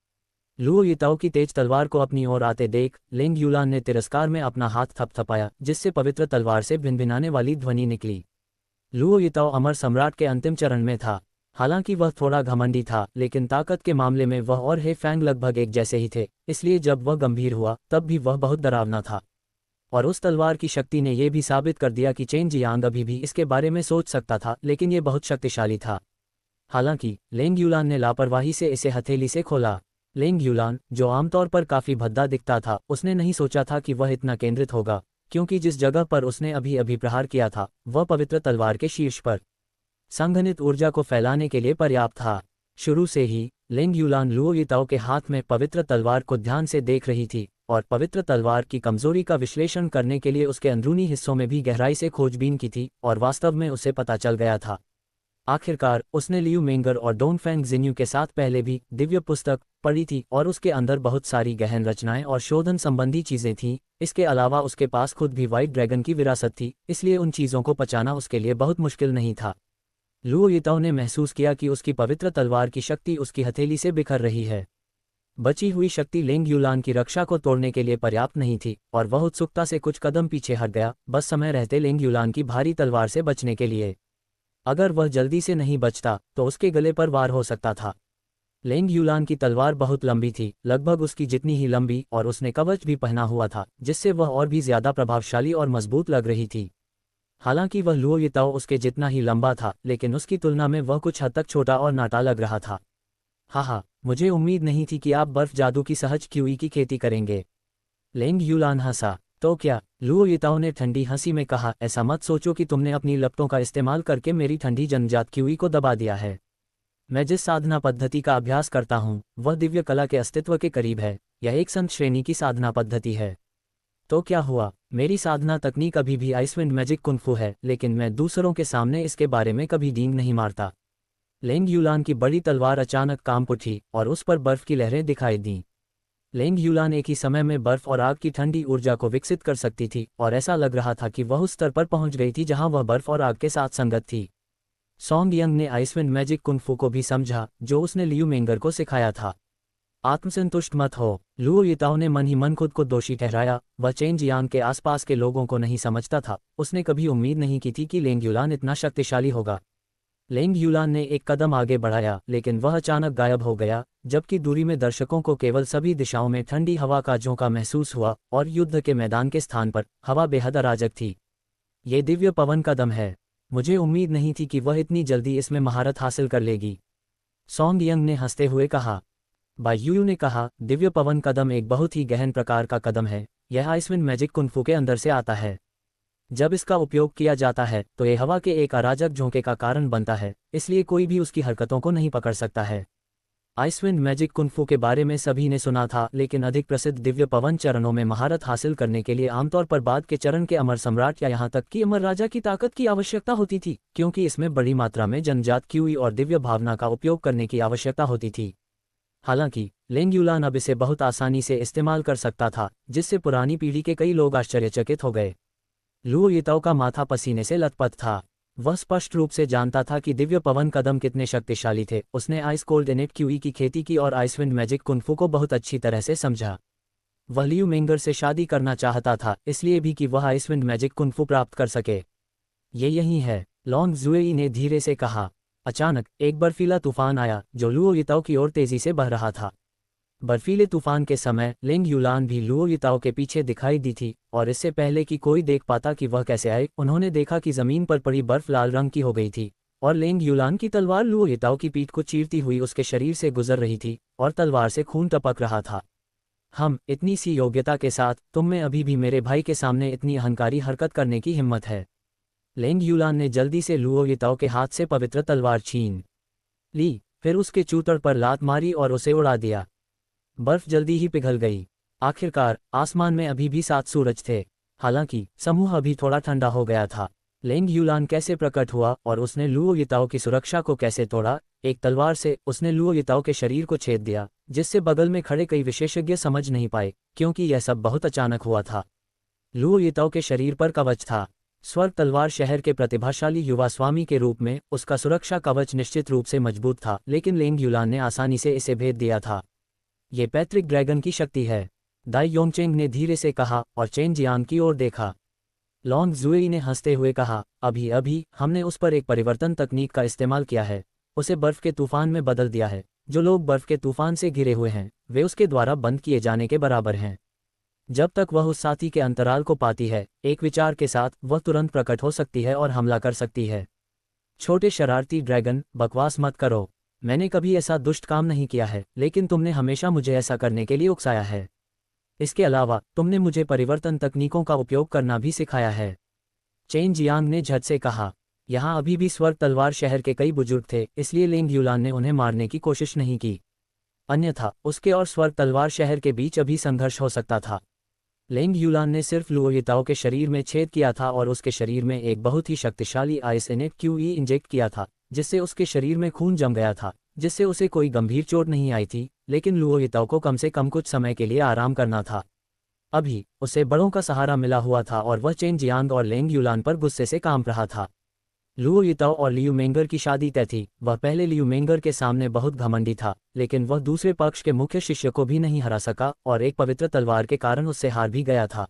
लुओ युताओ की तेज तलवार को अपनी ओर आते देख लेंग यूलान ने तिरस्कार में अपना हाथ थपथपाया, जिससे पवित्र तलवार से भिनभिनाने वाली ध्वनि निकली। लुओ युताओ अमर सम्राट के अंतिम चरण में था। हालांकि वह थोड़ा घमंडी था, लेकिन ताकत के मामले में वह और हे फैंग लगभग एक जैसे ही थे, इसलिए जब वह गंभीर हुआ तब भी वह बहुत डरावना था। और उस तलवार की शक्ति ने यह भी साबित कर दिया कि चेन जियांग अभी भी इसके बारे में सोच सकता था, लेकिन यह बहुत शक्तिशाली था। हालांकि लेंग यूलान ने लापरवाही से इसे हथेली से खोला। लेंग यूलान, जो आमतौर पर काफी भद्दा दिखता था, उसने नहीं सोचा था कि वह इतना केंद्रित होगा, क्योंकि जिस जगह पर उसने अभी अभी प्रहार किया था वह पवित्र तलवार के शीर्ष पर संघनित ऊर्जा को फैलाने के लिए पर्याप्त था। शुरू से ही लेंग यूलान लुओ युताओ के हाथ में पवित्र तलवार को ध्यान से देख रही थी और पवित्र तलवार की कमजोरी का विश्लेषण करने के लिए उसके अंदरूनी हिस्सों में भी गहराई से खोजबीन की थी, और वास्तव में उसे पता चल गया था। आखिरकार उसने लियू मेंगर और डोंगफेंग जिन्यू के साथ पहले भी दिव्य पुस्तक पढ़ी थी और उसके अंदर बहुत सारी गहन रचनाएं और शोधन संबंधी चीजें थीं। इसके अलावा उसके पास खुद भी व्हाइट ड्रैगन की विरासत थी, इसलिए उन चीजों को पचाना उसके लिए बहुत मुश्किल नहीं था। लुओ युताओ ने महसूस किया कि उसकी पवित्र तलवार की शक्ति उसकी हथेली से बिखर रही है। बची हुई शक्ति लेंग यूलान की रक्षा को तोड़ने के लिए पर्याप्त नहीं थी, और वह उत्सुकता से कुछ कदम पीछे हट गया, बस समय रहते लेंग यूलान की भारी तलवार से बचने के लिए। अगर वह जल्दी से नहीं बचता तो उसके गले पर वार हो सकता था। लेंग यूलान की तलवार बहुत लंबी थी, लगभग उसकी जितनी ही लंबी, और उसने कवच भी पहना हुआ था, जिससे वह और भी ज्यादा प्रभावशाली और मजबूत लग रही थी। हालांकि वह लुओ यिताओ उसके जितना ही लंबा था, लेकिन उसकी तुलना में वह कुछ हद तक छोटा और नाटा लग रहा था। हाँ, मुझे उम्मीद नहीं थी कि आप बर्फ जादू की सहज क्यूई की खेती करेंगे। लेंग यूलान हंसा। तो क्या? लुओ यिताओ ने ठंडी हंसी में कहा, ऐसा मत सोचो कि तुमने अपनी लपटों का इस्तेमाल करके मेरी ठंडी जन्मजात क्यूई को दबा दिया है। मैं जिस साधना पद्धति का अभ्यास करता हूँ वह दिव्य कला के अस्तित्व के करीब है। यह एक संत श्रेणी की साधना पद्धति है। तो क्या हुआ? मेरी साधना तकनीक अभी भी आइसविंड मैजिक कुंफू है, लेकिन मैं दूसरों के सामने इसके बारे में कभी डींग नहीं मारता। लेंग यूलान की बड़ी तलवार अचानक काम उठी और उस पर बर्फ की लहरें दिखाई दीं। लेंग यूलान एक ही समय में बर्फ और आग की ठंडी ऊर्जा को विकसित कर सकती थी, और ऐसा लग रहा था कि वह उस स्तर पर पहुंच गई थी जहां वह बर्फ और आग के साथ संगत थी। सॉन्ग यंग ने आइसविंड मैजिक कुंफू को भी समझा जो उसने लियू मेंगर को सिखाया था। आत्मसंतुष्ट मत हो। लुओ यिताओ ने मन ही मन खुद को दोषी ठहराया। वह चेन जियांग के आसपास के लोगों को नहीं समझता था। उसने कभी उम्मीद नहीं की थी कि लेंग यूलान इतना शक्तिशाली होगा। लेंग यूलान ने एक कदम आगे बढ़ाया, लेकिन वह अचानक गायब हो गया, जबकि दूरी में दर्शकों को केवल सभी दिशाओं में ठंडी हवा का झोंका महसूस हुआ, और युद्ध के मैदान के स्थान पर हवा बेहद अराजक थी। ये दिव्य पवन कदम है। मुझे उम्मीद नहीं थी कि वह इतनी जल्दी इसमें महारत हासिल कर लेगी। सॉन्ग यंग ने हंसते हुए कहा। बायूयू ने कहा, दिव्य पवन कदम एक बहुत ही गहन प्रकार का कदम है। यह आइसविंड मैजिक कुंफू के अंदर से आता है। जब इसका उपयोग किया जाता है तो यह हवा के एक अराजक झोंके का कारण बनता है, इसलिए कोई भी उसकी हरकतों को नहीं पकड़ सकता है। आइसविंड मैजिक कुंफू के बारे में सभी ने सुना था, लेकिन अधिक प्रसिद्ध दिव्य पवन चरणों में महारत हासिल करने के लिए आमतौर पर बाद के चरण के अमर सम्राट या यहाँ तक कि अमर राजा की ताकत की आवश्यकता होती थी, क्योंकि इसमें बड़ी मात्रा में जन्मजात क्यूई और दिव्य भावना का उपयोग करने की आवश्यकता होती थी। हालांकि लेंग यूलान अब इसे बहुत आसानी से इस्तेमाल कर सकता था, जिससे पुरानी पीढ़ी के कई लोग आश्चर्यचकित हो गए। लुओ यिताओ का माथा पसीने से लथपथ था। वह स्पष्ट रूप से जानता था कि दिव्य पवन कदम कितने शक्तिशाली थे। उसने आइस कोल्ड इनेट क्यूई की खेती की और आइसविंड मैजिक कुंफू को बहुत अच्छी तरह से समझा। वह लियू मेंगर से शादी करना चाहता था, इसलिए भी कि वह आइसविंड मैजिक कुंफू प्राप्त कर सके। ये यही है, लॉन्ग जुएई ने धीरे से कहा। अचानक एक बर्फीला तूफान आया जो लुओ यिताओ की ओर तेजी से बह रहा था। बर्फीले तूफान के समय लेंग यूलान भी लुओ यिताओ के पीछे दिखाई दी थी, और इससे पहले कि कोई देख पाता कि वह कैसे आए, उन्होंने देखा कि जमीन पर पड़ी बर्फ लाल रंग की हो गई थी, और लेंग यूलान की तलवार लुओ यिताओ की पीठ को चीरती हुई उसके शरीर से गुजर रही थी, और तलवार से खून टपक रहा था। इतनी सी योग्यता के साथ तुम में अभी भी मेरे भाई के सामने इतनी अहंकारी हरकत करने की हिम्मत है। लेंग यूलान ने जल्दी से लुओ यिताओ के हाथ से पवित्र तलवार छीन ली, फिर उसके चूतड़ पर लात मारी और उसे उड़ा दिया। बर्फ जल्दी ही पिघल गई। आखिरकार आसमान में अभी भी 7 सूरज थे। हालांकि समूह अभी थोड़ा ठंडा हो गया था। लेंग यूलान कैसे प्रकट हुआ और उसने लुओ यिताओ की सुरक्षा को कैसे तोड़ा? एक तलवार से उसने लुओ यिताओ के शरीर को छेद दिया, जिससे बगल में खड़े कई विशेषज्ञ समझ नहीं पाए, क्योंकि यह सब बहुत अचानक हुआ था। लुओ यिताओ के शरीर पर कवच था। स्वर्ग तलवार शहर के प्रतिभाशाली युवा स्वामी के रूप में उसका सुरक्षा कवच निश्चित रूप से मजबूत था, लेकिन लेंग यूलान ने आसानी से इसे भेद दिया था। ये पैट्रिक ड्रैगन की शक्ति है, दाई योंगचेंग ने धीरे से कहा और चेन जियांग की ओर देखा। लॉन्ग जुएई ने हंसते हुए कहा, अभी अभी हमने उस पर एक परिवर्तन तकनीक का इस्तेमाल किया है। उसे बर्फ के तूफान में बदल दिया है। जो लोग बर्फ के तूफान से घिरे हुए हैं वे उसके द्वारा बंद किए जाने के बराबर हैं। जब तक वह उस साथी के अंतराल को पाती है, एक विचार के साथ वह तुरंत प्रकट हो सकती है और हमला कर सकती है। छोटे शरारती ड्रैगन, बकवास मत करो। मैंने कभी ऐसा दुष्ट काम नहीं किया है, लेकिन तुमने हमेशा मुझे ऐसा करने के लिए उकसाया है। इसके अलावा तुमने मुझे परिवर्तन तकनीकों का उपयोग करना भी सिखाया है। चेन जियांग ने झट से कहा। यहाँ अभी भी स्वर्ग तलवार शहर के कई बुजुर्ग थे, इसलिए लेंग यूलान ने उन्हें मारने की कोशिश नहीं की। अन्यथा उसके और स्वर्ग तलवार शहर के बीच अभी संघर्ष हो सकता था। लेंग यूलान ने सिर्फ लुओ यिताओ के शरीर में छेद किया था और उसके शरीर में एक बहुत ही शक्तिशाली आइस इनेट क्यूई इंजेक्ट किया था, जिससे उसके शरीर में खून जम गया था, जिससे उसे कोई गंभीर चोट नहीं आई थी। लेकिन लुओ यिताओ को कम से कम कुछ समय के लिए आराम करना था। अभी उसे बड़ों का सहारा मिला हुआ था और वह चेन जियांग और लेंग यूलान पर गुस्से से काम रहा था। लुओ यिताओ और लियू मेंगर की शादी तय थी। वह पहले लियू मेंगर के सामने बहुत घमंडी था, लेकिन वह दूसरे पक्ष के मुख्य शिष्य को भी नहीं हरा सका और एक पवित्र तलवार के कारण उससे हार भी गया था।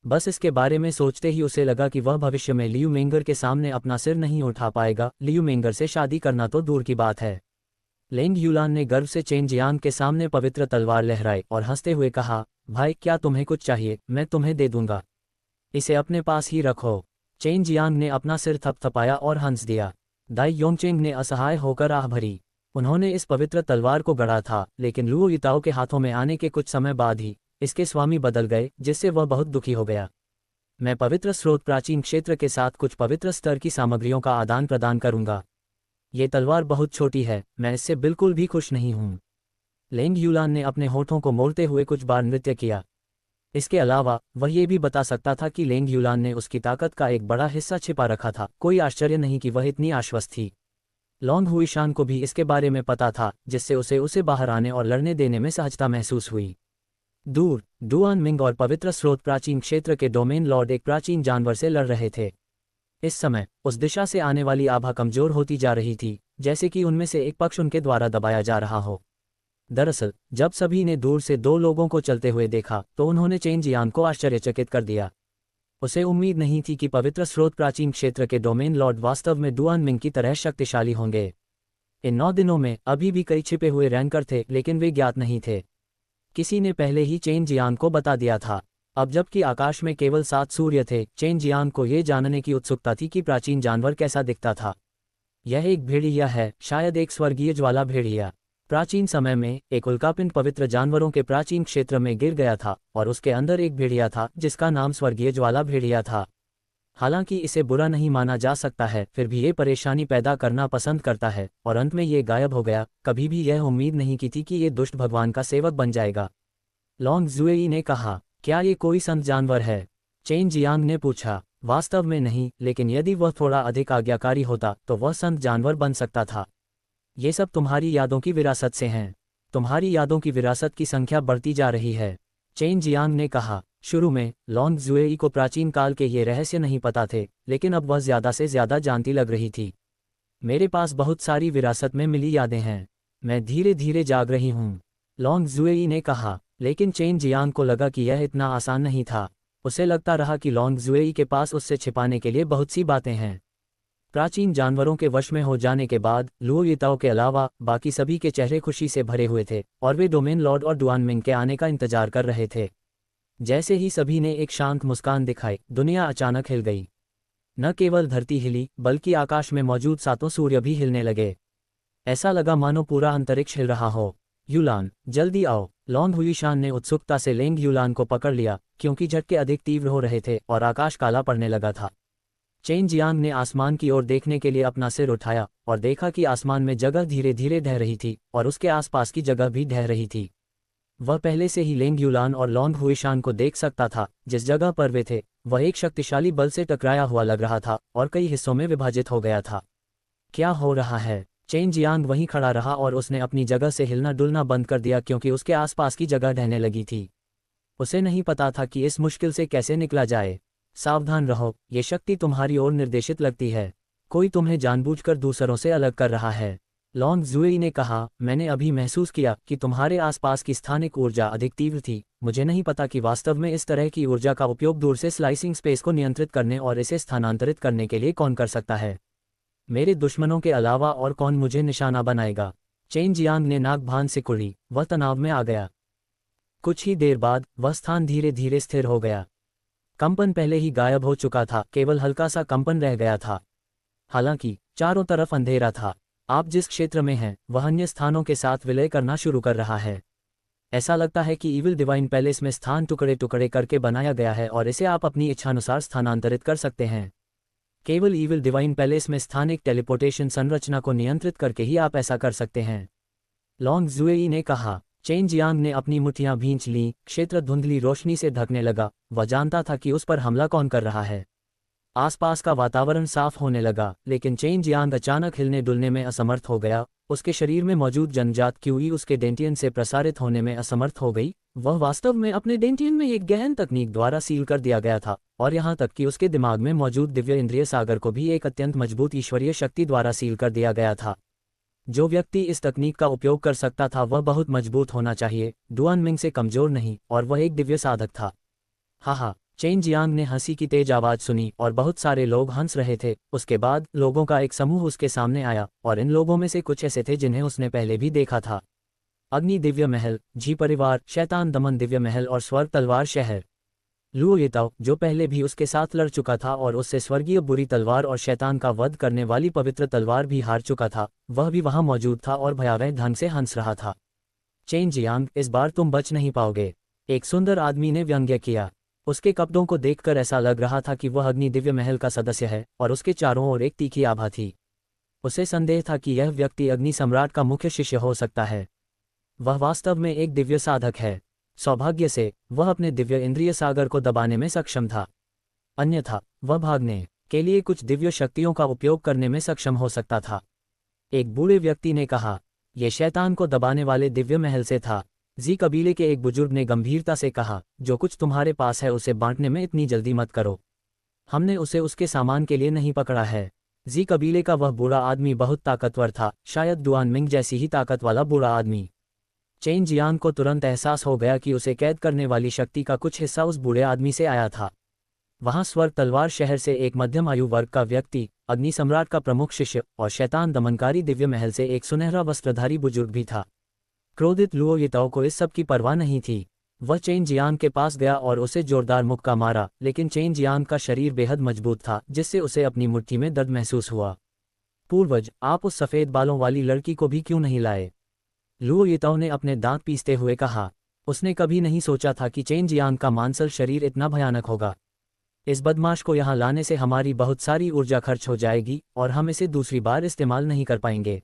बस इसके बारे में सोचते ही उसे लगा कि वह भविष्य में लियू मेंगर के सामने अपना सिर नहीं उठा पाएगा। लियू मेंगर से शादी करना तो दूर की बात है, लेंग यूलान ने गर्व से चेन जियांग के सामने पवित्र तलवार लहराई और हंसते हुए कहा, भाई क्या तुम्हें कुछ चाहिए, मैं तुम्हें दे दूंगा। इसे अपने पास ही रखो। चेन जियांग ने अपना सिर थपथपाया और हंस दिया। दाई योंगचेंग ने असहाय होकर आह भरी। उन्होंने इस पवित्र तलवार को गढ़ा था, लेकिन लुओ युताओ के हाथों में आने के कुछ समय बाद ही इसके स्वामी बदल गए, जिससे वह बहुत दुखी हो गया। मैं पवित्र स्रोत प्राचीन क्षेत्र के साथ कुछ पवित्र स्तर की सामग्रियों का आदान प्रदान करूंगा। ये तलवार बहुत छोटी है, मैं इससे बिल्कुल भी खुश नहीं हूं। लेंग यूलान ने अपने होठों को मोड़ते हुए कुछ बार नृत्य किया। इसके अलावा वह ये भी बता सकता था कि लेंग यूलान ने उसकी ताकत का एक बड़ा हिस्सा छिपा रखा था। कोई आश्चर्य नहीं कि वह इतनी आश्वस्त थी। लॉन्ग हुईशान को भी इसके बारे में पता था, जिससे उसे बाहर आने और लड़ने देने में सहजता महसूस हुई। दूर डुआन मिंग और पवित्र स्रोत प्राचीन क्षेत्र के डोमेन लॉर्ड एक प्राचीन जानवर से लड़ रहे थे। इस समय उस दिशा से आने वाली आभा कमजोर होती जा रही थी, जैसे कि उनमें से एक पक्ष उनके द्वारा दबाया जा रहा हो। दरअसल जब सभी ने दूर से दो लोगों को चलते हुए देखा तो उन्होंने चेन जियांग को आश्चर्यचकित कर दिया। उसे उम्मीद नहीं थी कि पवित्र स्रोत प्राचीन क्षेत्र के डोमेन लॉर्ड वास्तव में डुआन मिंग की तरह शक्तिशाली होंगे। इन 9 दिनों में अभी भी कई छिपे हुए रैंकर थे, लेकिन वे ज्ञात नहीं थे। किसी ने पहले ही चेन जियांग को बता दिया था। अब जबकि आकाश में केवल 7 सूर्य थे, चेन जियांग को ये जानने की उत्सुकता थी कि प्राचीन जानवर कैसा दिखता था। यह एक भेड़िया है, शायद एक स्वर्गीय ज्वाला भेड़िया। प्राचीन समय में एक उल्कापिंड पवित्र जानवरों के प्राचीन क्षेत्र में गिर गया था और उसके अंदर एक भेड़िया था जिसका नाम स्वर्गीय ज्वाला भेड़िया था। हालांकि इसे बुरा नहीं माना जा सकता है, फिर भी ये परेशानी पैदा करना पसंद करता है और अंत में ये गायब हो गया। कभी भी यह उम्मीद नहीं की थी कि ये दुष्ट भगवान का सेवक बन जाएगा। लॉन्ग जुएई ने कहा, क्या ये कोई संत जानवर है? चेन जियांग ने पूछा। वास्तव में नहीं, लेकिन यदि वह थोड़ा अधिक आज्ञाकारी होता तो वह संत जानवर बन सकता था। ये सब तुम्हारी यादों की विरासत से हैं। तुम्हारी यादों की विरासत की संख्या बढ़ती जा रही है। चेन जियांग ने कहा। शुरू में लॉन्ग जुएई को प्राचीन काल के ये रहस्य नहीं पता थे, लेकिन अब वह ज्यादा से ज्यादा जानती लग रही थी। मेरे पास बहुत सारी विरासत में मिली यादें हैं। मैं धीरे धीरे जाग रही हूँ, लॉन्ग जुएई ने कहा। लेकिन चेन जियांग को लगा कि यह इतना आसान नहीं था। उसे लगता रहा कि लॉन्ग जुएई के पास उससे छिपाने के लिए बहुत सी बातें हैं। प्राचीन जानवरों के वश में हो जाने के बाद लुओ युताओ के अलावा बाकी सभी के चेहरे खुशी से भरे हुए थे और वे डोमेन लॉर्ड और डुआन मिंग के आने का इंतजार कर रहे थे। जैसे ही सभी ने एक शांत मुस्कान दिखाई, दुनिया अचानक हिल गई। न केवल धरती हिली, बल्कि आकाश में मौजूद 7 सूर्य भी हिलने लगे। ऐसा लगा मानो पूरा अंतरिक्ष हिल रहा हो। यूलान, जल्दी आओ। लॉन्ग हुईशान ने उत्सुकता से लेंग यूलान को पकड़ लिया, क्योंकि झटके अधिक तीव्र हो रहे थे और आकाश काला पड़ने लगा था। चेन जियांग ने आसमान की ओर देखने के लिए अपना सिर उठाया और देखा कि आसमान में जगह धीरे धीरे ढह रही थी और उसके आसपास की जगह भी ढह रही थी। वह पहले से ही लेंग यूलान और लॉन्ग हुईशान को देख सकता था। जिस जगह पर वे थे वह एक शक्तिशाली बल से टकराया हुआ लग रहा था और कई हिस्सों में विभाजित हो गया था। क्या हो रहा है? चेन जियांग वहीं खड़ा रहा और उसने अपनी जगह से हिलना डुलना बंद कर दिया, क्योंकि उसके आसपास की जगह ढहने लगी थी। उसे नहीं पता था कि इस मुश्किल से कैसे निकला जाए। सावधान रहो, ये शक्ति तुम्हारी ओर निर्देशित लगती है। कोई तुम्हें जानबूझकर दूसरों से अलग कर रहा है। लॉन्ग जुएई ने कहा, मैंने अभी महसूस किया कि तुम्हारे आसपास की स्थानिक ऊर्जा अधिक तीव्र थी। मुझे नहीं पता कि वास्तव में इस तरह की ऊर्जा का उपयोग दूर से स्लाइसिंग स्पेस को नियंत्रित करने और इसे स्थानांतरित करने के लिए कौन कर सकता है। मेरे दुश्मनों के अलावा और कौन मुझे निशाना बनाएगा? चेन जियांग ने नाक भान से कुड़ी। वह तनाव में आ गया। कुछ ही देर बाद वह स्थान धीरे धीरे स्थिर हो गया। कंपन पहले ही गायब हो चुका था, केवल हल्का सा कंपन रह गया था। हालांकि चारों तरफ अंधेरा था। आप जिस क्षेत्र में हैं वह अन्य स्थानों के साथ विलय करना शुरू कर रहा है। ऐसा लगता है कि ईविल डिवाइन पैलेस में स्थान टुकड़े टुकड़े करके बनाया गया है और इसे आप अपनी इच्छानुसार स्थानांतरित कर सकते हैं। केवल ईविल डिवाइन पैलेस में स्थानिक टेलीपोर्टेशन संरचना को नियंत्रित करके ही आप ऐसा कर सकते हैं, लॉन्ग जुएई ने कहा। चेन जियांग ने अपनी मुठ्ठियां भींच लीं। क्षेत्र धुंधली रोशनी से ढकने लगा। वह जानता था कि उस पर हमला कौन कर रहा है। आसपास का वातावरण साफ होने लगा, लेकिन चेन जियांग अचानक हिलने डुलने में असमर्थ हो गया। उसके शरीर में मौजूद जन्मजात क्यूई उसके डेंटियन से प्रसारित होने में असमर्थ हो गई। वह वास्तव में अपने डेंटियन में एक गहन तकनीक द्वारा सील कर दिया गया था, और यहाँ तक कि उसके दिमाग में मौजूद दिव्य इंद्रिय सागर को भी एक अत्यंत मजबूत ईश्वरीय शक्ति द्वारा सील कर दिया गया था। जो व्यक्ति इस तकनीक का उपयोग कर सकता था वह बहुत मजबूत होना चाहिए, डुआन मिंग से कमजोर नहीं, और वह एक दिव्य साधक था। हाँ, चेन जियांग ने हंसी की तेज आवाज सुनी और बहुत सारे लोग हंस रहे थे। उसके बाद लोगों का एक समूह उसके सामने आया और इन लोगों में से कुछ ऐसे थे जिन्हें उसने पहले भी देखा था। अग्नि दिव्य महल, जी परिवार, शैतान दमन दिव्य महल और स्वर्ग तलवार शहर। लुओ येताओ, जो पहले भी उसके साथ लड़ चुका था और उससे स्वर्गीय बुरी तलवार और शैतान का वध करने वाली पवित्र तलवार भी हार चुका था, वह भी वहां मौजूद था और भयावह ढंग से हंस रहा था। चेन जियांग, इस बार तुम बच नहीं पाओगे, एक सुंदर आदमी ने व्यंग्य किया। उसके कपड़ों को देखकर ऐसा लग रहा था कि वह अग्नि दिव्य महल का सदस्य है और उसके चारों ओर एक तीखी आभा थी। उसे संदेह था कि यह व्यक्ति अग्नि सम्राट का मुख्य शिष्य हो सकता है। वह वास्तव में एक दिव्य साधक है। सौभाग्य से वह अपने दिव्य इंद्रिय सागर को दबाने में सक्षम था, अन्यथा वह भागने के लिए कुछ दिव्य शक्तियों का उपयोग करने में सक्षम हो सकता था। एक बूढ़े व्यक्ति ने कहा, यह शैतान को दबाने वाले दिव्य महल से था। जी कबीले के एक बुजुर्ग ने गंभीरता से कहा, जो कुछ तुम्हारे पास है उसे बांटने में इतनी जल्दी मत करो, हमने उसे उसके सामान के लिए नहीं पकड़ा है। जी कबीले का वह बूढ़ा आदमी बहुत ताकतवर था, शायद डुआन मिंग जैसी ही ताकत वाला बूढ़ा आदमी। चेन जियांग को तुरंत एहसास हो गया कि उसे कैद करने वाली शक्ति का कुछ हिस्सा उस बूढ़े आदमी से आया था। वहां स्वर्ग तलवार शहर से एक मध्यम आयु वर्ग का व्यक्ति, अग्नि सम्राट का प्रमुख शिष्य और शैतान दमनकारी दिव्य महल से एक सुनहरा वस्त्रधारी बुजुर्ग भी था। क्रोधित लुओ येताओ को इस सब की परवाह नहीं थी। वह चेन जियांग के पास गया और उसे जोरदार मुक्का मारा, लेकिन चेन जियांग का शरीर बेहद मजबूत था, जिससे उसे अपनी मुट्ठी में दर्द महसूस हुआ। पूर्वज, आप उस सफ़ेद बालों वाली लड़की को भी क्यों नहीं लाए? लुओ येताओ ने अपने दांत पीसते हुए कहा। उसने कभी नहीं सोचा था कि चेन जियांग का मांसल शरीर इतना भयानक होगा। इस बदमाश को यहाँ लाने से हमारी बहुत सारी ऊर्जा खर्च हो जाएगी और हम इसे दूसरी बार इस्तेमाल नहीं कर पाएंगे।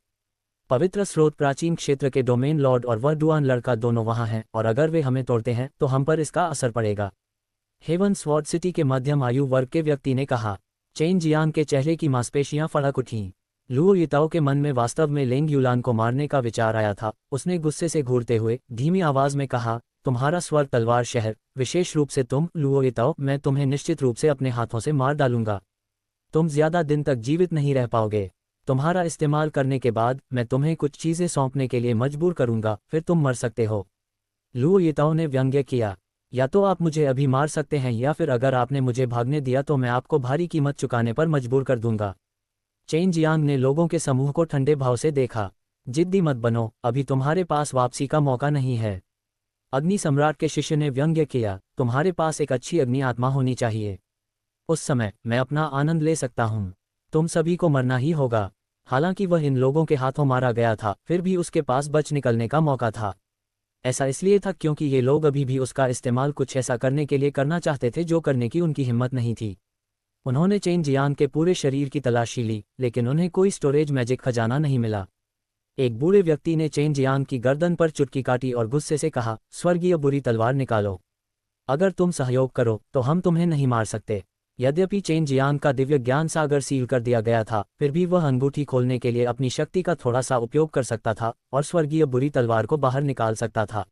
पवित्र स्रोत प्राचीन क्षेत्र के डोमेन लॉर्ड और वह डुआन लड़का दोनों वहाँ हैं और अगर वे हमें तोड़ते हैं तो हम पर इसका असर पड़ेगा। हेवन स्वॉर्ड सिटी के मध्यम आयु वर्ग के व्यक्ति ने कहा। चेन जियांग के चेहरे की मांसपेशियां फड़क उठीं। लुओ येताओ के मन में वास्तव में लेंग युलान को मारने का विचार आया था। उसने गुस्से से घूरते हुए धीमी आवाज में कहा, तुम्हारा स्वर्ग तलवार शहर, विशेष रूप से तुम लुओ येताओ, मैं तुम्हें निश्चित रूप से अपने हाथों से मार डालूंगा। तुम ज्यादा दिन तक जीवित नहीं रह पाओगे। तुम्हारा इस्तेमाल करने के बाद मैं तुम्हें कुछ चीजें सौंपने के लिए मजबूर करूंगा, फिर तुम मर सकते हो। लुओ येताओ ने व्यंग्य किया, या तो आप मुझे अभी मार सकते हैं या फिर अगर आपने मुझे भागने दिया तो मैं आपको भारी कीमत चुकाने पर मजबूर कर दूंगा। चेन जियांग ने लोगों के समूह को ठंडे भाव से देखा। जिद्दी मत बनो, अभी तुम्हारे पास वापसी का मौका नहीं है। अग्नि सम्राट के शिष्य ने व्यंग्य किया, तुम्हारे पास एक अच्छी अग्नि आत्मा होनी चाहिए। उस समय मैं अपना आनंद ले सकता हूँ। तुम सभी को मरना ही होगा। हालांकि वह इन लोगों के हाथों मारा गया था, फिर भी उसके पास बच निकलने का मौका था। ऐसा इसलिए था क्योंकि ये लोग अभी भी उसका इस्तेमाल कुछ ऐसा करने के लिए करना चाहते थे जो करने की उनकी हिम्मत नहीं थी। उन्होंने चेन जियांग के पूरे शरीर की तलाशी ली, लेकिन उन्हें कोई स्टोरेज मैजिक खजाना नहीं मिला। एक बूढ़े व्यक्ति ने चेन जियांग की गर्दन पर चुटकी काटी और गुस्से से कहा, स्वर्गीय बुरी तलवार निकालो। अगर तुम सहयोग करो तो हम तुम्हें नहीं मार सकते। यद्यपि चेन जियांग का दिव्य ज्ञान सागर सील कर दिया गया था, फिर भी वह अंगूठी खोलने के लिए अपनी शक्ति का थोड़ा सा उपयोग कर सकता था और स्वर्गीय बुरी तलवार को बाहर निकाल सकता था।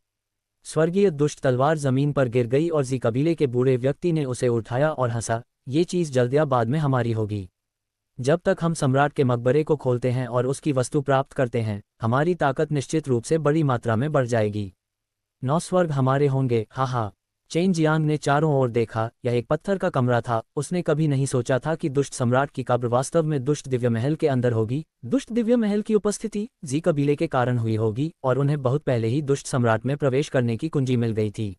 स्वर्गीय दुष्ट तलवार जमीन पर गिर गई और जी कबीले के बूढ़े व्यक्ति ने उसे उठाया और हंसा, ये चीज़ जल्द या बाद में हमारी होगी। जब तक हम सम्राट के मकबरे को खोलते हैं और उसकी वस्तु प्राप्त करते हैं, हमारी ताकत निश्चित रूप से बड़ी मात्रा में बढ़ जाएगी। 9 स्वर्ग हमारे होंगे, हा हा। चेन जियांग ने चारों ओर देखा। यह एक पत्थर का कमरा था। उसने कभी नहीं सोचा था कि दुष्ट सम्राट की कब्र वास्तव में दुष्ट दिव्य महल के अंदर होगी। दुष्ट दिव्य महल की उपस्थिति जी कबीले के कारण हुई होगी और उन्हें बहुत पहले ही दुष्ट सम्राट में प्रवेश करने की कुंजी मिल गई थी।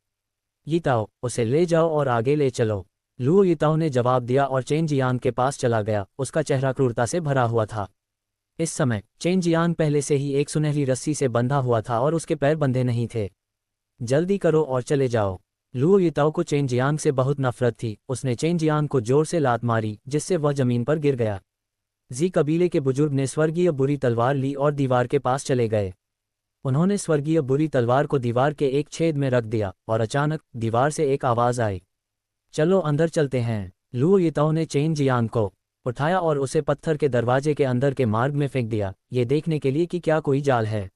यीताओ, उसे ले जाओ और आगे ले चलो। लुओ येताओ ने जवाब दिया और चेन जियांग के पास चला गया। उसका चेहरा क्रूरता से भरा हुआ था। इस समय चेन जियांग पहले से ही एक सुनहरी रस्सी से बंधा हुआ था और उसके पैर बंधे नहीं थे। जल्दी करो और चले जाओ। लुओ येताओ को चेन जियांग से बहुत नफरत थी। उसने चेन जियांग को जोर से लात मारी, जिससे वह जमीन पर गिर गया। जी कबीले के बुजुर्ग ने स्वर्गीय बुरी तलवार ली और दीवार के पास चले गए। उन्होंने स्वर्गीय बुरी तलवार को दीवार के एक छेद में रख दिया और अचानक दीवार से एक आवाज आई, चलो अंदर चलते हैं। लुओ येताओ ने चेन जियांग को उठाया और उसे पत्थर के दरवाजे के अंदर के मार्ग में फेंक दिया, ये देखने के लिए कि क्या कोई जाल है।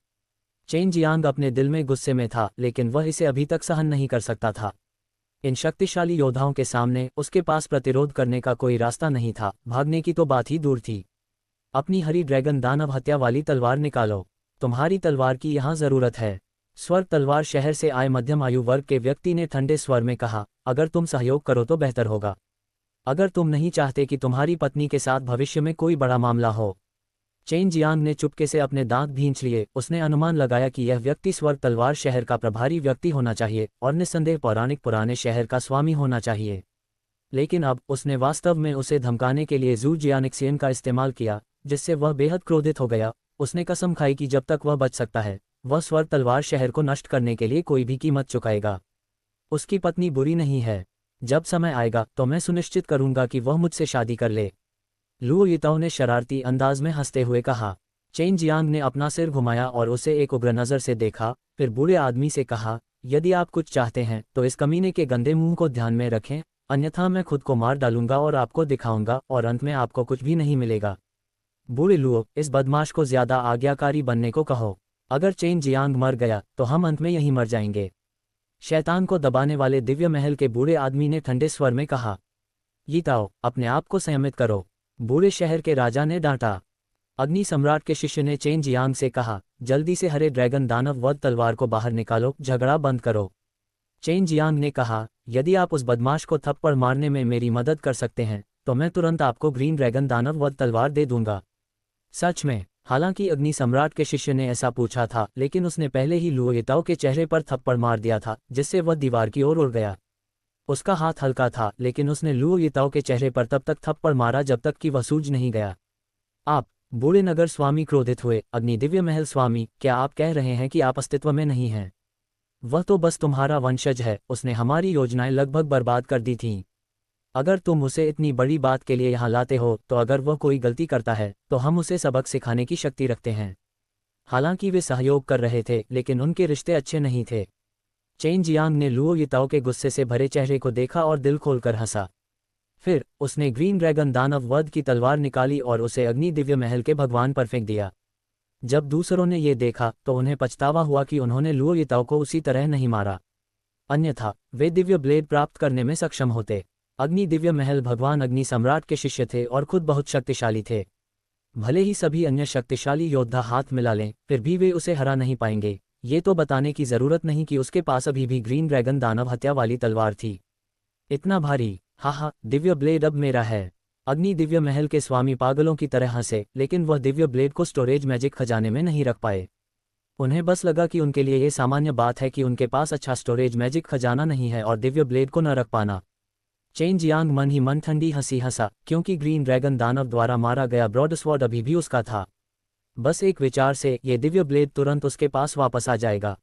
चेन जियांग अपने दिल में गुस्से में था, लेकिन वह इसे अभी तक सहन नहीं कर सकता था। इन शक्तिशाली योद्धाओं के सामने उसके पास प्रतिरोध करने का कोई रास्ता नहीं था। भागने की तो बात ही दूर थी। अपनी हरी ड्रैगन दानव हत्या वाली तलवार निकालो। तुम्हारी तलवार की यहाँ जरूरत है। स्वर्ग तलवार शहर से आए मध्यम आयु वर्ग के व्यक्ति ने ठंडे स्वर में कहा, अगर तुम सहयोग करो तो बेहतर होगा। अगर तुम नहीं चाहते कि तुम्हारी पत्नी के साथ भविष्य में कोई बड़ा मामला हो। चेन जियांग ने चुपके से अपने दांत भींच लिए। उसने अनुमान लगाया कि यह व्यक्ति स्वर्ग तलवार शहर का प्रभारी व्यक्ति होना चाहिए और निस्संदेह पौराणिक पुराने शहर का स्वामी होना चाहिए। लेकिन अब उसने वास्तव में उसे धमकाने के लिए जू जियानिक्सियन का इस्तेमाल किया, जिससे वह बेहद क्रोधित हो गया। उसने कसम खाई कि जब तक वह बच सकता है वह स्वर्ग तलवार शहर को नष्ट करने के लिए कोई भी कीमत चुकाएगा। उसकी पत्नी बुरी नहीं है। जब समय आएगा तो मैं सुनिश्चित करूंगा कि वह मुझसे शादी कर ले। लुओ यिताओ ने शरारती अंदाज में हंसते हुए कहा। चेन जियांग ने अपना सिर घुमाया और उसे एक उग्र नज़र से देखा, फिर बूढ़े आदमी से कहा, यदि आप कुछ चाहते हैं तो इस कमीने के गंदे मुंह को ध्यान में रखें, अन्यथा मैं खुद को मार डालूंगा और आपको दिखाऊंगा और अंत में आपको कुछ भी नहीं मिलेगा। बूढ़े लुओ, इस बदमाश को ज्यादा आज्ञाकारी बनने को कहो। अगर चेन जियांग मर गया तो हम अंत में यहीं मर जाएंगे। शैतान को दबाने वाले दिव्य महल के बूढ़े आदमी ने ठंडे स्वर में कहा। यिताओ, अपने आप को संयमित करो, बूढ़े शहर के राजा ने डांटा। अग्नि सम्राट के शिष्य ने चेन जियांग से कहा, जल्दी से हरे ड्रैगन दानव वध तलवार को बाहर निकालो, झगड़ा बंद करो। चेन जियांग ने कहा, यदि आप उस बदमाश को थप्पड़ मारने में मेरी मदद कर सकते हैं तो मैं तुरंत आपको ग्रीन ड्रैगन दानव वध तलवार दे दूंगा। सच में? हालांकि अग्नि सम्राट के शिष्य ने ऐसा पूछा था, लेकिन उसने पहले ही लुओ यिताओ के चेहरे पर थप्पड़ मार दिया था, जिससे वह दीवार की ओर उड़ गया। उसका हाथ हल्का था, लेकिन उसने लुओ यिताओ के चेहरे पर तब तक थप्पड़ मारा जब तक कि वह सूझ नहीं गया। आप? बूढ़े नगर स्वामी क्रोधित हुए। अग्नि दिव्य महल स्वामी, क्या आप कह रहे हैं कि आप अस्तित्व में नहीं हैं? वह तो बस तुम्हारा वंशज है। उसने हमारी योजनाएं लगभग बर्बाद कर दी थीं। अगर तुम उसे इतनी बड़ी बात के लिए यहाँ लाते हो तो अगर वह कोई गलती करता है तो हम उसे सबक सिखाने की शक्ति रखते हैं। हालांकि वे सहयोग कर रहे थे, लेकिन उनके रिश्ते अच्छे नहीं थे। चेन जियांग ने लुओ यिताओ के गुस्से से भरे चेहरे को देखा और दिल खोलकर हंसा। फिर उसने ग्रीन ड्रैगन दानव वध की तलवार निकाली और उसे अग्नि दिव्य महल के भगवान पर फेंक दिया। जब दूसरों ने ये देखा तो उन्हें पछतावा हुआ कि उन्होंने लुओ यिताओ को उसी तरह नहीं मारा, अन्यथा वे दिव्य ब्लेड प्राप्त करने में सक्षम होते। अग्नि दिव्य महल भगवान अग्नि सम्राट के शिष्य थे और खुद बहुत शक्तिशाली थे। भले ही सभी अन्य शक्तिशाली योद्धा हाथ मिला लें, फिर भी वे उसे हरा नहीं पाएंगे। ये तो बताने की जरूरत नहीं कि उसके पास अभी भी ग्रीन ड्रैगन दानव हत्या वाली तलवार थी। इतना भारी, हा, दिव्य ब्लेड अब मेरा है। अग्नि दिव्य महल के स्वामी पागलों की तरह हंसे, लेकिन वह दिव्य ब्लेड को स्टोरेज मैजिक खजाने में नहीं रख पाए। उन्हें बस लगा कि उनके लिए ये सामान्य बात है कि उनके पास अच्छा स्टोरेज मैजिक खजाना नहीं है और दिव्य ब्लेड को न रख पाना। चेन जियांग मन ही मन ठंडी हंसी हंसा, क्योंकि ग्रीन ड्रैगन दानव द्वारा मारा गया ब्रॉडस्वर्ड अभी भी उसका था। बस एक विचार से ये दिव्य ब्लेड तुरंत उसके पास वापस आ जाएगा।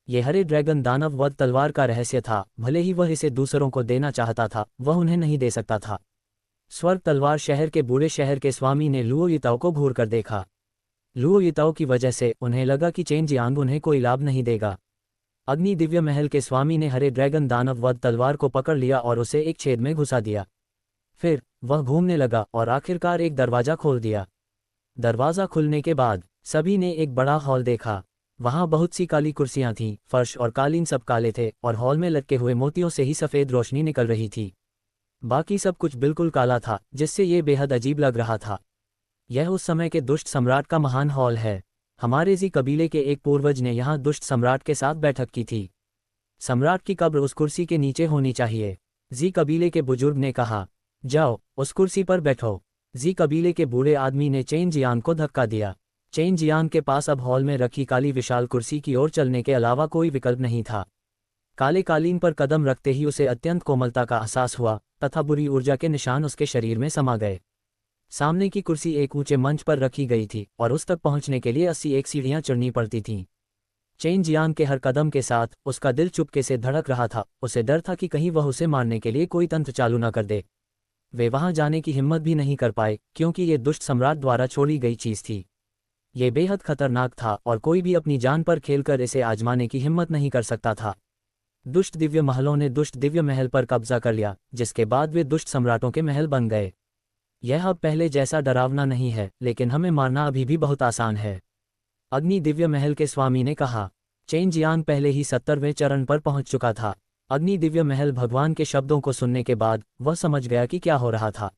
ये हरे ड्रैगन दानव वध तलवार का रहस्य था। भले ही वह इसे दूसरों को देना चाहता था, वह उन्हें नहीं दे सकता था। स्वर्ग तलवार शहर के बूढ़े शहर के स्वामी ने लुओ यिताओ को घूर कर देखा। लुओ यिताओ की वजह से उन्हें लगा कि चेन जियांग उन्हें कोई लाभ नहीं देगा। अग्नि दिव्य महल के स्वामी ने हरे ड्रैगन दानव वध तलवार को पकड़ लिया और उसे एक छेद में घुसा दिया। फिर वह घूमने लगा और आखिरकार एक दरवाजा खोल दिया। दरवाजा खुलने के बाद सभी ने एक बड़ा हॉल देखा। वहां बहुत सी काली कुर्सियां थीं, फर्श और कालीन सब काले थे और हॉल में लटके हुए मोतियों से ही सफ़ेद रोशनी निकल रही थी। बाकी सब कुछ बिल्कुल काला था, जिससे ये बेहद अजीब लग रहा था। यह उस समय के दुष्ट सम्राट का महान हॉल है। हमारे जी कबीले के एक पूर्वज ने यहाँ दुष्ट सम्राट के साथ बैठक की थी। सम्राट की कब्र उस कुर्सी के नीचे होनी चाहिए। जी कबीले के बुजुर्ग ने कहा, जाओ उस कुर्सी पर बैठो। जी कबीले के बूढ़े आदमी ने चेन जियांग को धक्का दिया। चेन जियांग के पास अब हॉल में रखी काली विशाल कुर्सी की ओर चलने के अलावा कोई विकल्प नहीं था। काले कालीन पर कदम रखते ही उसे अत्यंत कोमलता का एहसास हुआ तथा बुरी ऊर्जा के निशान उसके शरीर में समा गए। सामने की कुर्सी एक ऊंचे मंच पर रखी गई थी और उस तक पहुंचने के लिए 81 सीढ़ियां चढ़नी पड़ती थीं। चेन जियांग के हर कदम के साथ उसका दिल चुपके से धड़क रहा था। उसे डर था कि कहीं वह उसे मारने के लिए कोई तंत्र चालू न कर दे। वे वहां जाने की हिम्मत भी नहीं कर पाए, क्योंकि ये दुष्ट सम्राट द्वारा छोड़ी गई चीज थी। ये बेहद खतरनाक था और कोई भी अपनी जान पर खेलकर इसे आजमाने की हिम्मत नहीं कर सकता था। दुष्ट दिव्य महलों ने दुष्ट दिव्य महल पर कब्जा कर लिया, जिसके बाद वे दुष्ट सम्राटों के महल बन गए। यह अब पहले जैसा डरावना नहीं है, लेकिन हमें मारना अभी भी बहुत आसान है, अग्नि दिव्य महल के स्वामी ने कहा। चेन जियांग पहले ही 70वें चरण पर पहुंच चुका था। अग्नि दिव्य महल भगवान के शब्दों को सुनने के बाद वह समझ गया कि क्या हो रहा था।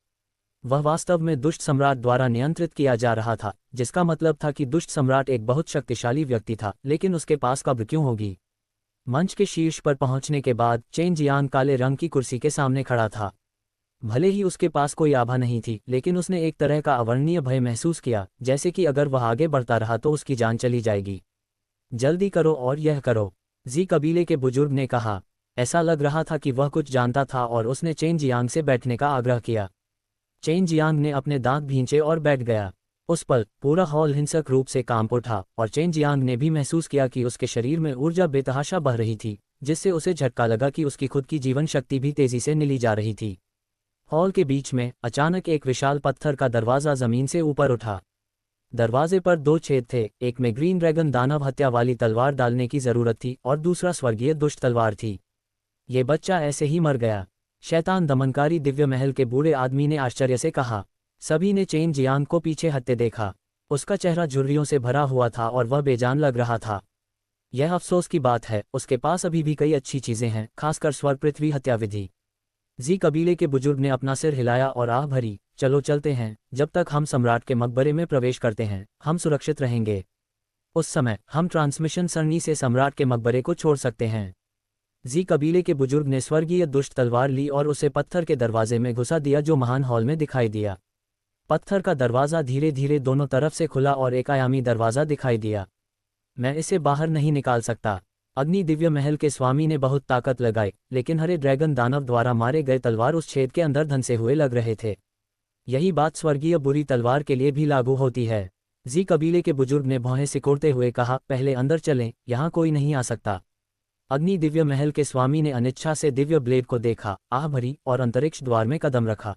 वह वास्तव में दुष्ट सम्राट द्वारा नियंत्रित किया जा रहा था, जिसका मतलब था कि दुष्ट सम्राट एक बहुत शक्तिशाली व्यक्ति था, लेकिन उसके पास कब्र क्यों होगी। मंच के शीर्ष पर पहुंचने के बाद चेन जियांग काले रंग की कुर्सी के सामने खड़ा था। भले ही उसके पास कोई आभा नहीं थी, लेकिन उसने एक तरह का अवर्णनीय भय महसूस किया, जैसे कि अगर वह आगे बढ़ता रहा तो उसकी जान चली जाएगी। जल्दी करो और यह करो, जी कबीले के बुजुर्ग ने कहा। ऐसा लग रहा था कि वह कुछ जानता था और उसने चेन जियांग से बैठने का आग्रह किया। चेन जियांग ने अपने दांत भींचे और बैठ गया। उस पल पूरा हॉल हिंसक रूप से कांप उठा और चेन जियांग ने भी महसूस किया कि उसके शरीर में ऊर्जा बेतहाशा बह रही थी, जिससे उसे झटका लगा कि उसकी खुद की जीवन शक्ति भी तेजी से निली जा रही थी। हॉल के बीच में अचानक एक विशाल पत्थर का दरवाजा जमीन से ऊपर उठा। दरवाजे पर 2 छेद थे, एक में ग्रीन ड्रैगन दानव हत्या वाली तलवार डालने की जरूरत थी और दूसरा स्वर्गीय दुष्ट तलवार थी। ये बच्चा ऐसे ही मर गया, शैतान दमनकारी दिव्य महल के बूढ़े आदमी ने आश्चर्य से कहा। सभी ने चेन जियांग को पीछे हटते देखा। उसका चेहरा झुर्रियों से भरा हुआ था और वह बेजान लग रहा था। यह अफसोस की बात है, उसके पास अभी भी कई अच्छी चीजें हैं, खासकर स्वर्ग पृथ्वी हत्या विधि। जी कबीले के बुजुर्ग ने अपना सिर हिलाया और आह भरी। चलो चलते हैं, जब तक हम सम्राट के मकबरे में प्रवेश करते हैं हम सुरक्षित रहेंगे। उस समय हम ट्रांसमिशन सरणी से सम्राट के मकबरे को छोड़ सकते हैं। जी कबीले के बुजुर्ग ने स्वर्गीय दुष्ट तलवार ली और उसे पत्थर के दरवाजे में घुसा दिया जो महान हॉल में दिखाई दिया। पत्थर का दरवाज़ा धीरे धीरे दोनों तरफ से खुला और एक आयामी दरवाज़ा दिखाई दिया। मैं इसे बाहर नहीं निकाल सकता। अग्नि दिव्य महल के स्वामी ने बहुत ताकत लगाई, लेकिन हरे ड्रैगन दानव द्वारा मारे गए तलवार उस छेद के अंदर धंसे हुए लग रहे थे। यही बात स्वर्गीय बुरी तलवार के लिए भी लागू होती है। जी कबीले के बुजुर्ग ने भौहें सिकोड़ते हुए कहा, पहले अंदर चलें, यहाँ कोई नहीं आ सकता। अग्नि दिव्य महल के स्वामी ने अनिच्छा से दिव्य ब्लेड को देखा, आह भरी और अंतरिक्ष द्वार में कदम रखा।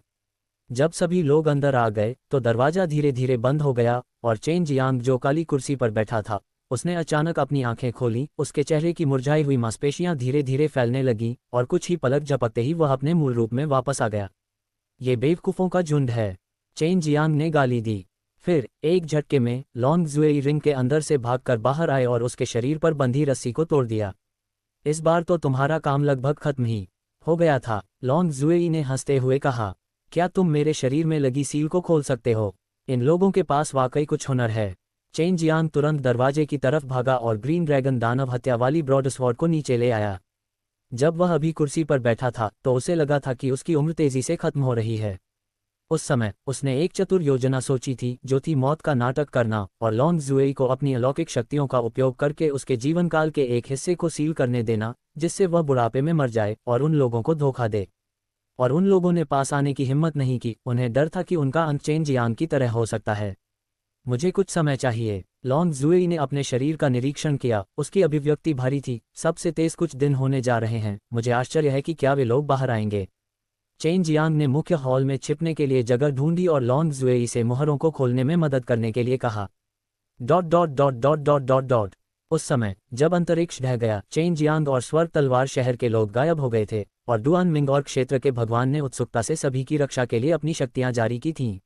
जब सभी लोग अंदर आ गए तो दरवाजा धीरे धीरे बंद हो गया और चेन जियांग जो काली कुर्सी पर बैठा था, उसने अचानक अपनी आंखें खोली। उसके चेहरे की मुरझाई हुई मांसपेशियां धीरे धीरे फैलने लगीं और कुछ ही पलक झपकते ही वह अपने मूल रूप में वापस आ गया। ये बेवकूफ़ों का झुंड है, चेन जियांग ने गाली दी। फिर एक झटके में लॉन्ग जुएई रिंग के अंदर से भागकर बाहर आए और उसके शरीर पर बंधी रस्सी को तोड़ दिया। इस बार तो तुम्हारा काम लगभग खत्म ही हो गया था, लॉन्ग जुएई ने हंसते हुए कहा। क्या तुम मेरे शरीर में लगी सील को खोल सकते हो? इन लोगों के पास वाकई कुछ हुनर है। चेन जियांग तुरंत दरवाजे की तरफ भागा और ग्रीन ड्रैगन दानव हत्या वाली ब्रॉडस्वॉर्ड को नीचे ले आया। जब वह अभी कुर्सी पर बैठा था तो उसे लगा था कि उसकी उम्र तेजी से खत्म हो रही है। उस समय उसने एक चतुर योजना सोची थी, जो थी मौत का नाटक करना और लॉन्ग जुएई को अपनी अलौकिक शक्तियों का उपयोग करके उसके जीवन काल के एक हिस्से को सील करने देना, जिससे वह बुढ़ापे में मर जाए और उन लोगों को धोखा दे। और उन लोगों ने पास आने की हिम्मत नहीं की, उन्हें डर था कि उनका अंत चेन जियांग की तरह हो सकता है। मुझे कुछ समय चाहिए। लॉन्ग जुएई ने अपने शरीर का निरीक्षण किया, उसकी अभिव्यक्ति भारी थी। सबसे तेज कुछ दिन होने जा रहे हैं, मुझे आश्चर्य है कि क्या वे लोग बाहर आएंगे। चेन जियांग ने मुख्य हॉल में छिपने के लिए जगह ढूंढी और लॉन्ग जुएई से मोहरों को खोलने में मदद करने के लिए कहा। Dot dot dot dot dot dot dot. उस समय जब अंतरिक्ष ढह गया, चेन जियांग और स्वर्ग तलवार शहर के लोग गायब हो गए थे और डुआन मिंगौर क्षेत्र के भगवान ने उत्सुकता से सभी की रक्षा के लिए अपनी शक्तियां जारी की थीं।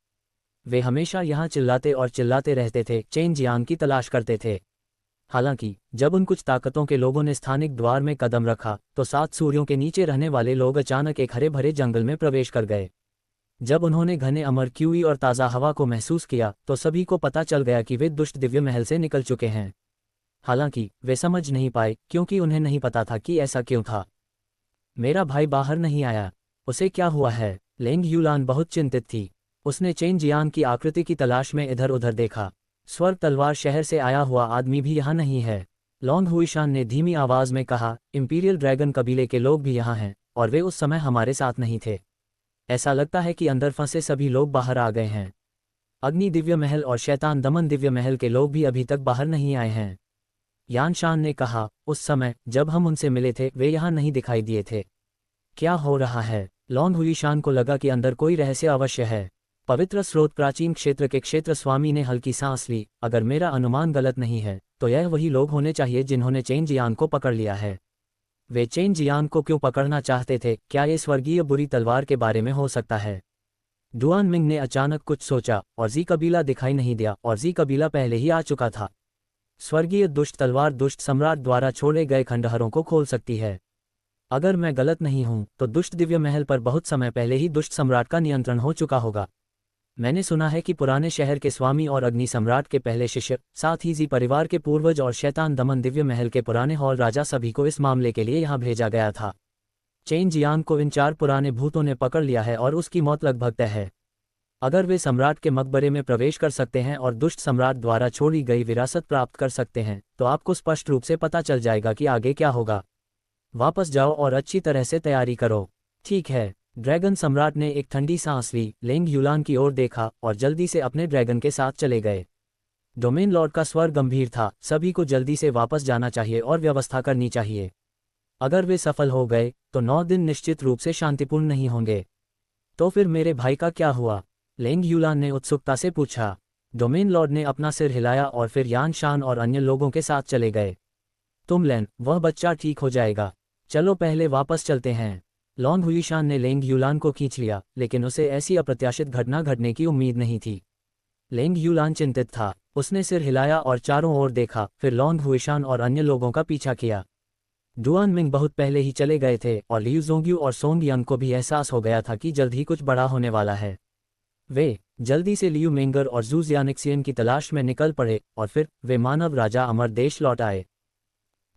वे हमेशा यहाँ चिल्लाते और चिल्लाते रहते थे, चेन जियांग की तलाश करते थे। हालांकि जब उन कुछ ताकतों के लोगों ने स्थानिक द्वार में कदम रखा तो 7 सूर्यों के नीचे रहने वाले लोग अचानक एक हरे भरे जंगल में प्रवेश कर गए। जब उन्होंने घने अमर क्यूई और ताज़ा हवा को महसूस किया तो सभी को पता चल गया कि वे दुष्ट दिव्य महल से निकल चुके हैं। हालांकि वे समझ नहीं पाए, क्योंकि उन्हें नहीं पता था कि ऐसा क्यों था। मेरा भाई बाहर नहीं आया, उसे क्या हुआ है? लेंग यूलान बहुत चिंतित थी। उसने चेन जियांग की आकृति की तलाश में इधर उधर देखा। स्वर्ग तलवार शहर से आया हुआ आदमी भी यहाँ नहीं है, लॉन्ग हुईशान ने धीमी आवाज में कहा। इंपीरियल ड्रैगन कबीले के लोग भी यहाँ हैं और वे उस समय हमारे साथ नहीं थे। ऐसा लगता है कि अंदर फंसे सभी लोग बाहर आ गए हैं। अग्नि दिव्य महल और शैतान दमन दिव्य महल के लोग भी अभी तक बाहर नहीं आए हैं, यान शान ने कहा। उस समय जब हम उनसे मिले थे वे यहाँ नहीं दिखाई दिए थे। क्या हो रहा है? लॉन्ग हुईशान को लगा कि अंदर कोई रहस्य अवश्य है। पवित्र स्रोत प्राचीन क्षेत्र के क्षेत्र स्वामी ने हल्की सांस ली। अगर मेरा अनुमान गलत नहीं है तो यह वही लोग होने चाहिए जिन्होंने चेन जियांग को पकड़ लिया है। वे चेन जियांग को क्यों पकड़ना चाहते थे? क्या ये स्वर्गीय बुरी तलवार के बारे में हो सकता है? डुआन मिंग ने अचानक कुछ सोचा और जी कबीला दिखाई नहीं दिया और जी कबीला पहले ही आ चुका था। स्वर्गीय दुष्ट तलवार दुष्ट सम्राट द्वारा छोड़े गए खंडहरों को खोल सकती है। अगर मैं गलत नहीं हूं तो दुष्ट दिव्य महल पर बहुत समय पहले ही दुष्ट सम्राट का नियंत्रण हो चुका होगा। मैंने सुना है कि पुराने शहर के स्वामी और अग्नि सम्राट के पहले शिष्य, साथ ही जी परिवार के पूर्वज और शैतान दमन दिव्य महल के पुराने हॉल राजा सभी को इस मामले के लिए यहाँ भेजा गया था। चेन जियांग को इन 4 पुराने भूतों ने पकड़ लिया है और उसकी मौत लगभग तय है। अगर वे सम्राट के मकबरे में प्रवेश कर सकते हैं और दुष्ट सम्राट द्वारा छोड़ी गई विरासत प्राप्त कर सकते हैं, तो आपको स्पष्ट रूप से पता चल जाएगा कि आगे क्या होगा। वापस जाओ और अच्छी तरह से तैयारी करो। ठीक है। ड्रैगन सम्राट ने एक ठंडी सांस ली, लेंग यूलान की ओर देखा और जल्दी से अपने ड्रैगन के साथ चले गए। डोमेन लॉर्ड का स्वर गंभीर था, सभी को जल्दी से वापस जाना चाहिए और व्यवस्था करनी चाहिए। अगर वे सफल हो गए तो 9 दिन निश्चित रूप से शांतिपूर्ण नहीं होंगे। तो फिर मेरे भाई का क्या हुआ? लेंग यूलान ने उत्सुकता से पूछा। डोमेन लॉर्ड ने अपना सिर हिलाया और फिर यान शान और अन्य लोगों के साथ चले गए। तुम लेन, वह बच्चा ठीक हो जाएगा। चलो पहले वापस चलते हैं। लॉन्ग हुईशान ने लेंग यूलान को खींच लिया, लेकिन उसे ऐसी अप्रत्याशित घटना घटने की उम्मीद नहीं थी। लेंग यूलान चिंतित था। उसने सिर हिलाया और चारों ओर देखा, फिर लॉन्ग हुईशान और अन्य लोगों का पीछा किया। डुआन मिंग बहुत पहले ही चले गए थे और लियू जोंग्यू और सोंग यंग को भी एहसास हो गया था कि जल्द ही कुछ बड़ा होने वाला है। वे जल्दी से लियू मेंगर और जू जियानिक्सियन की तलाश में निकल पड़े और फिर वे मानव राजा अमर देश लौट आए।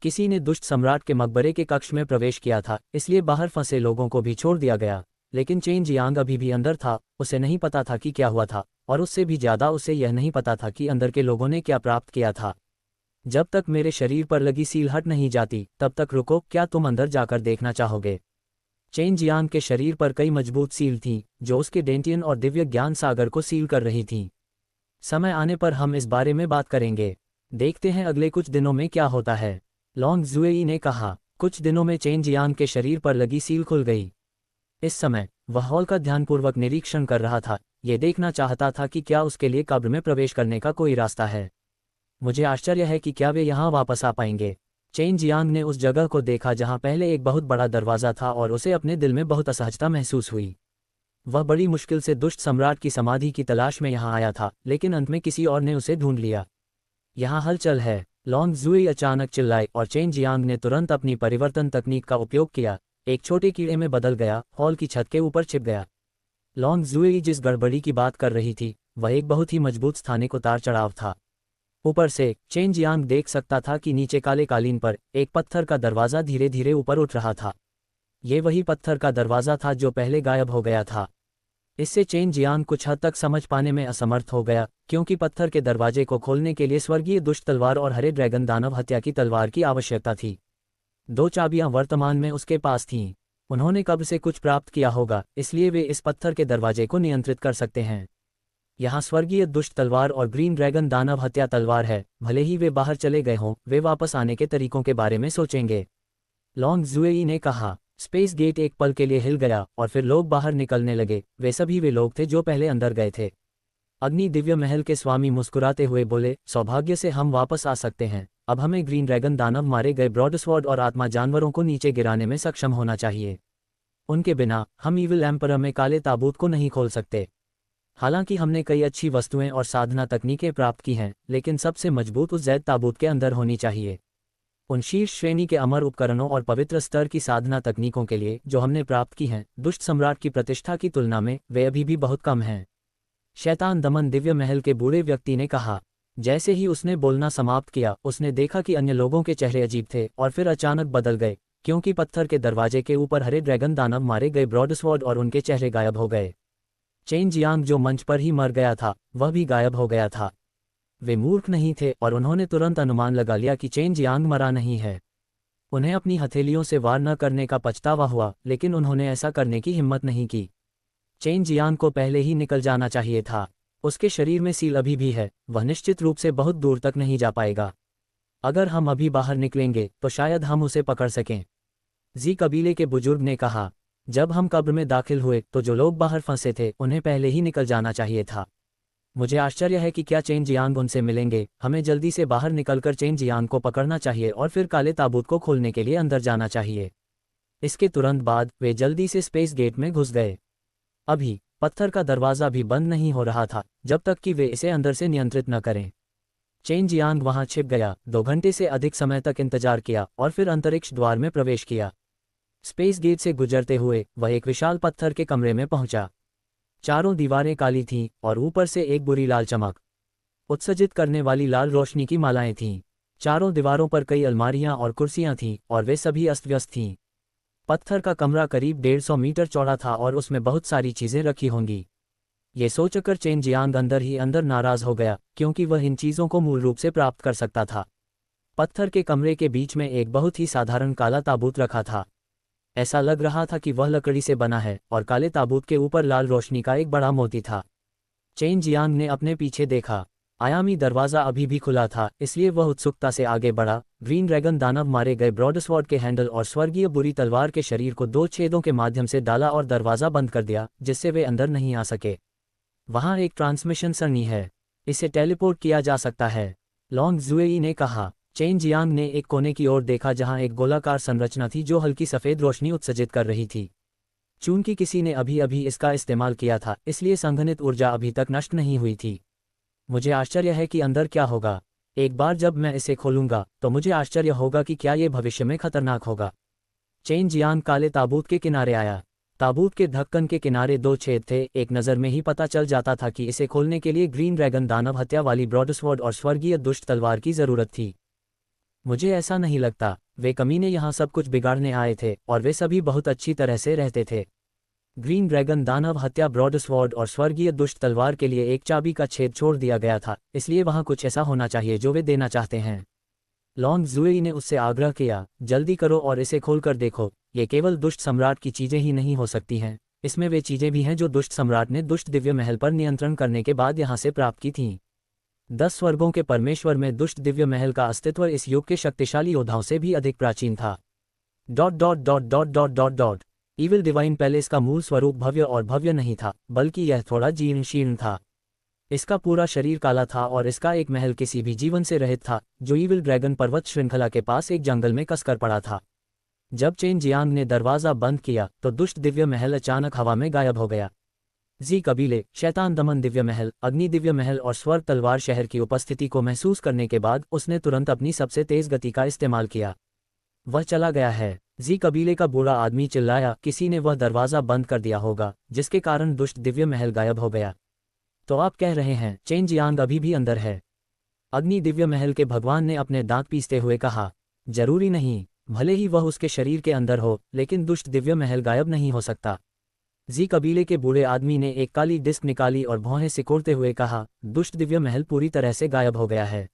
किसी ने दुष्ट सम्राट के मकबरे के कक्ष में प्रवेश किया था, इसलिए बाहर फंसे लोगों को भी छोड़ दिया गया। लेकिन चेन जियांग अभी भी अंदर था। उसे नहीं पता था कि क्या हुआ था, और उससे भी ज्यादा उसे यह नहीं पता था कि अंदर के लोगों ने क्या प्राप्त किया था। जब तक मेरे शरीर पर लगी सील हट नहीं जाती, तब तक रुको। क्या तुम अंदर जाकर देखना चाहोगे? चेन जियांग के शरीर पर कई मजबूत सील थीं, जो उसके डेंटियन और दिव्य ज्ञान सागर को सील कर रही थीं। समय आने पर हम इस बारे में बात करेंगे। देखते हैं अगले कुछ दिनों में क्या होता है, लॉन्ग जुएई ने कहा। कुछ दिनों में चेन जियांग के शरीर पर लगी सील खुल गई। इस समय वह हॉल का ध्यानपूर्वक निरीक्षण कर रहा था, ये देखना चाहता था कि क्या उसके लिए कब्र में प्रवेश करने का कोई रास्ता है। मुझे आश्चर्य है कि क्या वे यहाँ वापस आ पाएंगे। चेन जियांग ने उस जगह को देखा जहाँ पहले एक बहुत बड़ा दरवाज़ा था और उसे अपने दिल में बहुत असहजता महसूस हुई। वह बड़ी मुश्किल से दुष्ट सम्राट की समाधि की तलाश में यहाँ आया था, लेकिन अंत में किसी और ने उसे ढूंढ लिया। यहाँ हलचल है, लॉन्ग जुई अचानक चिल्लाई और चेन जियांग ने तुरंत अपनी परिवर्तन तकनीक का उपयोग किया। एक छोटे कीड़े में बदल गया, हॉल की छत के ऊपर छिप गया। लॉन्ग जुई जिस गड़बड़ी की बात कर रही थी, वह एक बहुत ही मजबूत स्थानिक उतार चढ़ाव था। ऊपर से चेन जियांग देख सकता था कि नीचे काले कालीन पर एक पत्थर का दरवाज़ा धीरे धीरे ऊपर उठ रहा था। ये वही पत्थर का दरवाज़ा था जो पहले गायब हो गया था। इससे चेन जियांग कुछ हद तक समझ पाने में असमर्थ हो गया, क्योंकि पत्थर के दरवाजे को खोलने के लिए स्वर्गीय दुष्ट तलवार और हरे ड्रैगन दानव हत्या की तलवार की आवश्यकता थी। 2 चाबियां वर्तमान में उसके पास थीं। उन्होंने कब्र से कुछ प्राप्त किया होगा, इसलिए वे इस पत्थर के दरवाजे को नियंत्रित कर सकते हैं। यहाँ स्वर्गीय दुष्ट तलवार और ग्रीन ड्रैगन दानव हत्या तलवार है। भले ही वे बाहर चले गए हों, वे वापस आने के तरीकों के बारे में सोचेंगे, लॉन्ग जुएई ने कहा। स्पेस गेट एक पल के लिए हिल गया और फिर लोग बाहर निकलने लगे। वे सभी वे लोग थे जो पहले अंदर गए थे। अग्नि दिव्य महल के स्वामी मुस्कुराते हुए बोले, सौभाग्य से हम वापस आ सकते हैं। अब हमें ग्रीन ड्रैगन दानव, मारे गए ब्रॉडस्वर्ड और आत्मा जानवरों को नीचे गिराने में सक्षम होना चाहिए। उनके बिना हम ईविल एम्परर में काले ताबूत को नहीं खोल सकते। हालांकि हमने कई अच्छी वस्तुएं और साधना तकनीकें प्राप्त की हैं, लेकिन सबसे मजबूत उस जैद ताबूत के अंदर होनी चाहिए। उन शीर्ष श्रेणी के अमर उपकरणों और पवित्र स्तर की साधना तकनीकों के लिए जो हमने प्राप्त की हैं, दुष्ट सम्राट की प्रतिष्ठा की तुलना में वे अभी भी बहुत कम हैं। शैतान दमन दिव्य महल के बूढ़े व्यक्ति ने कहा। जैसे ही उसने बोलना समाप्त किया, उसने देखा कि अन्य लोगों के चेहरे अजीब थे और फिर अचानक बदल गए, क्योंकि पत्थर के दरवाजे के ऊपर हरे ड्रैगन दानव, मारे गए ब्रॉडस्वर्ड और उनके चेहरे गायब हो गए। चेन जियांग जो मंच पर ही मर गया था, वह भी गायब हो गया था। वे मूर्ख नहीं थे और उन्होंने तुरंत अनुमान लगा लिया कि चेन जियांग मरा नहीं है। उन्हें अपनी हथेलियों से वार न करने का पछतावा हुआ, लेकिन उन्होंने ऐसा करने की हिम्मत नहीं की। चेन जियांग को पहले ही निकल जाना चाहिए था। उसके शरीर में सील अभी भी है, वह निश्चित रूप से बहुत दूर तक नहीं जा पाएगा। अगर हम अभी बाहर निकलेंगे तो शायद हम उसे पकड़ सकें, जी कबीले के बुजुर्ग ने कहा। जब हम कब्र में दाखिल हुए तो जो लोग बाहर फंसे थे उन्हें पहले ही निकल जाना चाहिए था। मुझे आश्चर्य है कि क्या चेन जियांग उनसे मिलेंगे। हमें जल्दी से बाहर निकलकर चेन जियांग को पकड़ना चाहिए और फिर काले ताबूत को खोलने के लिए अंदर जाना चाहिए। इसके तुरंत बाद वे जल्दी से स्पेस गेट में घुस गए। अभी पत्थर का दरवाज़ा भी बंद नहीं हो रहा था जब तक कि वे इसे अंदर से नियंत्रित न करें। चेन जियांग वहां छिप गया, 2 घंटे से अधिक समय तक इंतजार किया और फिर अंतरिक्ष द्वार में प्रवेश किया। स्पेस गेट से गुजरते हुए वह एक विशाल पत्थर के कमरे में पहुंचा। चारों दीवारें काली थीं और ऊपर से एक बुरी लाल चमक उत्सर्जित करने वाली लाल रोशनी की मालाएं थीं। चारों दीवारों पर कई अलमारियां और कुर्सियां थीं और वे सभी अस्त व्यस्त थीं। पत्थर का कमरा करीब 150 मीटर चौड़ा था और उसमें बहुत सारी चीजें रखी होंगी। ये सोचकर चेन जियांग अंदर ही अंदर नाराज हो गया, क्योंकि वह इन चीजों को मूल रूप से प्राप्त कर सकता था। पत्थर के कमरे के बीच में एक बहुत ही साधारण काला ताबूत रखा था। ऐसा लग रहा था कि वह लकड़ी से बना है और काले ताबूत के ऊपर लाल रोशनी का एक बड़ा मोती था। चेन जियांग ने अपने पीछे देखा। आयामी दरवाज़ा अभी भी खुला था, इसलिए वह उत्सुकता से आगे बढ़ा। ग्रीन ड्रैगन दानव मारे गए ब्रॉडस्वॉर्ड के हैंडल और स्वर्गीय बुरी तलवार के शरीर को 2 छेदों के माध्यम से डाला और दरवाज़ा बंद कर दिया, जिससे वे अंदर नहीं आ सके। वहाँ एक ट्रांसमिशन सरणी है, इसे टेलीपोर्ट किया जा सकता है, लॉन्ग जुएई ने कहा। चेन जियांग ने एक कोने की ओर देखा जहाँ एक गोलाकार संरचना थी जो हल्की सफ़ेद रोशनी उत्सर्जित कर रही थी। चूंकि किसी ने अभी अभी इसका इस्तेमाल किया था, इसलिए संघनित ऊर्जा अभी तक नष्ट नहीं हुई थी। मुझे आश्चर्य है कि अंदर क्या होगा। एक बार जब मैं इसे खोलूंगा तो मुझे आश्चर्य होगा कि क्या ये भविष्य में खतरनाक होगा। चेन जियांग काले ताबूत के किनारे आया। ताबूत के ढक्कन के किनारे 2 छेद थे। एक नज़र में ही पता चल जाता था कि इसे खोलने के लिए ग्रीन ड्रैगन दानव हत्या वाली ब्रॉडस्वॉर्ड और स्वर्गीय दुष्ट तलवार की ज़रूरत थी। मुझे ऐसा नहीं लगता, वे कमीने यहाँ सब कुछ बिगाड़ने आए थे और वे सभी बहुत अच्छी तरह से रहते थे। ग्रीन ड्रैगन दानव हत्या ब्रॉडस्वॉर्ड और स्वर्गीय दुष्ट तलवार के लिए एक चाबी का छेद छोड़ दिया गया था, इसलिए वहाँ कुछ ऐसा होना चाहिए जो वे देना चाहते हैं। लॉन्ग जुएई ने उससे आग्रह किया, जल्दी करो और इसे खोलकर देखो। ये केवल दुष्ट सम्राट की चीज़ें ही नहीं हो सकती हैं, इसमें वे चीज़ें भी हैं जो दुष्ट सम्राट ने दुष्ट दिव्य महल पर नियंत्रण करने के बाद यहाँ से प्राप्त की थीं। 10 स्वर्गों के परमेश्वर में दुष्ट दिव्य महल का अस्तित्व इस युग के शक्तिशाली योद्धाओं से भी अधिक प्राचीन था। ईविल डिवाइन पैलेस का मूल स्वरूप भव्य और भव्य नहीं था, बल्कि यह थोड़ा जीर्ण शीर्ण था। इसका पूरा शरीर काला था और इसका एक महल किसी भी जीवन से रहित था, जो ईविल ड्रैगन पर्वत श्रृंखला के पास एक जंगल में कसकर पड़ा था। जब चेन जियांग ने दरवाज़ा बंद किया तो दुष्ट दिव्य महल अचानक हवा में गायब हो गया। जी कबीले, शैतान दमन दिव्य महल, अग्नि दिव्य महल और स्वर्ग तलवार शहर की उपस्थिति को महसूस करने के बाद उसने तुरंत अपनी सबसे तेज गति का इस्तेमाल किया। वह चला गया है। जी कबीले का बूढ़ा आदमी चिल्लाया, किसी ने वह दरवाज़ा बंद कर दिया होगा, जिसके कारण दुष्ट दिव्य महल गायब हो गया। तो आप कह रहे हैं चेन जियांग अभी भी अंदर है? अग्नि दिव्य महल के भगवान ने अपने दांत पीसते हुए कहा। जरूरी नहीं, भले ही वह उसके शरीर के अंदर हो, लेकिन दुष्ट दिव्य महल गायब नहीं हो सकता। जी कबीले के बूढ़े आदमी ने एक काली डिस्क निकाली और भौहें सिकोड़ते हुए कहा, दुष्ट दिव्य महल पूरी तरह से गायब हो गया है।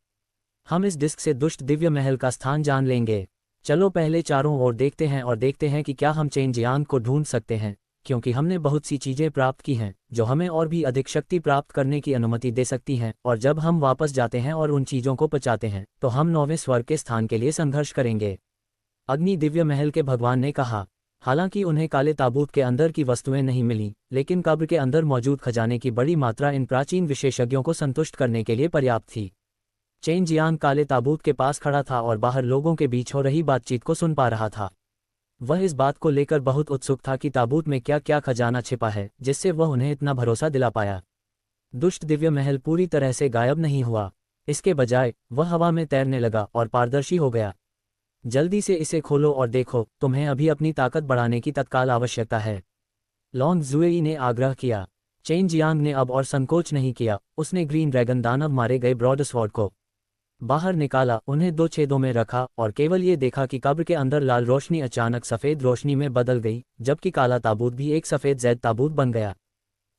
हम इस डिस्क से दुष्ट दिव्य महल का स्थान जान लेंगे। चलो पहले चारों ओर देखते हैं और देखते हैं कि क्या हम चेन जियांग को ढूंढ सकते हैं, क्योंकि हमने बहुत सी चीज़ें प्राप्त की हैं जो हमें और भी अधिक शक्ति प्राप्त करने की अनुमति दे सकती हैं, और जब हम वापस जाते हैं और उन चीज़ों को पचाते हैं तो हम 9वें स्वर्ग के स्थान के लिए संघर्ष करेंगे। अग्नि दिव्य महल के भगवान ने कहा। हालांकि उन्हें काले ताबूत के अंदर की वस्तुएं नहीं मिली, लेकिन कब्र के अंदर मौजूद खजाने की बड़ी मात्रा इन प्राचीन विशेषज्ञों को संतुष्ट करने के लिए पर्याप्त थी। चेन जियांग काले ताबूत के पास खड़ा था और बाहर लोगों के बीच हो रही बातचीत को सुन पा रहा था। वह इस बात को लेकर बहुत उत्सुक था कि ताबूत में क्या क्या खजाना छिपा है, जिससे वह उन्हें इतना भरोसा दिला पाया। दुष्ट दिव्य महल पूरी तरह से गायब नहीं हुआ, इसके बजाय वह हवा में तैरने लगा और पारदर्शी हो गया। जल्दी से इसे खोलो और देखो, तुम्हें अभी अपनी ताकत बढ़ाने की तत्काल आवश्यकता है, लॉन्ग जुएई ने आग्रह किया। चेन जियांग ने अब और संकोच नहीं किया। उसने ग्रीन ड्रैगन दानव मारे गए ब्रॉडस्वॉर्ड को बाहर निकाला, उन्हें 2 छेदों में रखा और केवल ये देखा कि कब्र के अंदर लाल रोशनी अचानक सफ़ेद रोशनी में बदल गई, जबकि काला ताबूत भी एक सफ़ेद जैद ताबूत बन गया।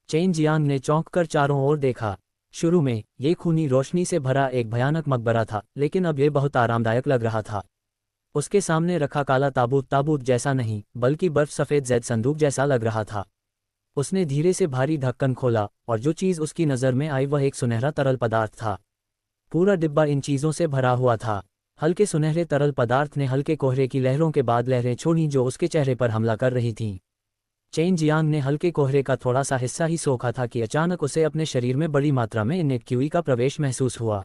चेन जियांग ने चौंक कर चारों ओर देखा। शुरू में ये खूनी रोशनी से भरा एक भयानक मकबरा था, लेकिन अब ये बहुत आरामदायक लग रहा था। उसके सामने रखा काला ताबूत ताबूत जैसा नहीं, बल्कि बर्फ सफ़ेद जैद संदूक जैसा लग रहा था। उसने धीरे से भारी ढक्कन खोला और जो चीज़ उसकी नज़र में आई वह एक सुनहरा तरल पदार्थ था। पूरा डिब्बा इन चीज़ों से भरा हुआ था। हल्के सुनहरे तरल पदार्थ ने हल्के कोहरे की लहरों के बाद लहरें छोड़ी जो उसके चेहरे पर हमला कर रही थीं। चेन जियांग ने हल्के कोहरे का थोड़ा सा हिस्सा ही सोखा था कि अचानक उसे अपने शरीर में बड़ी मात्रा में इनेक्यूई का प्रवेश महसूस हुआ।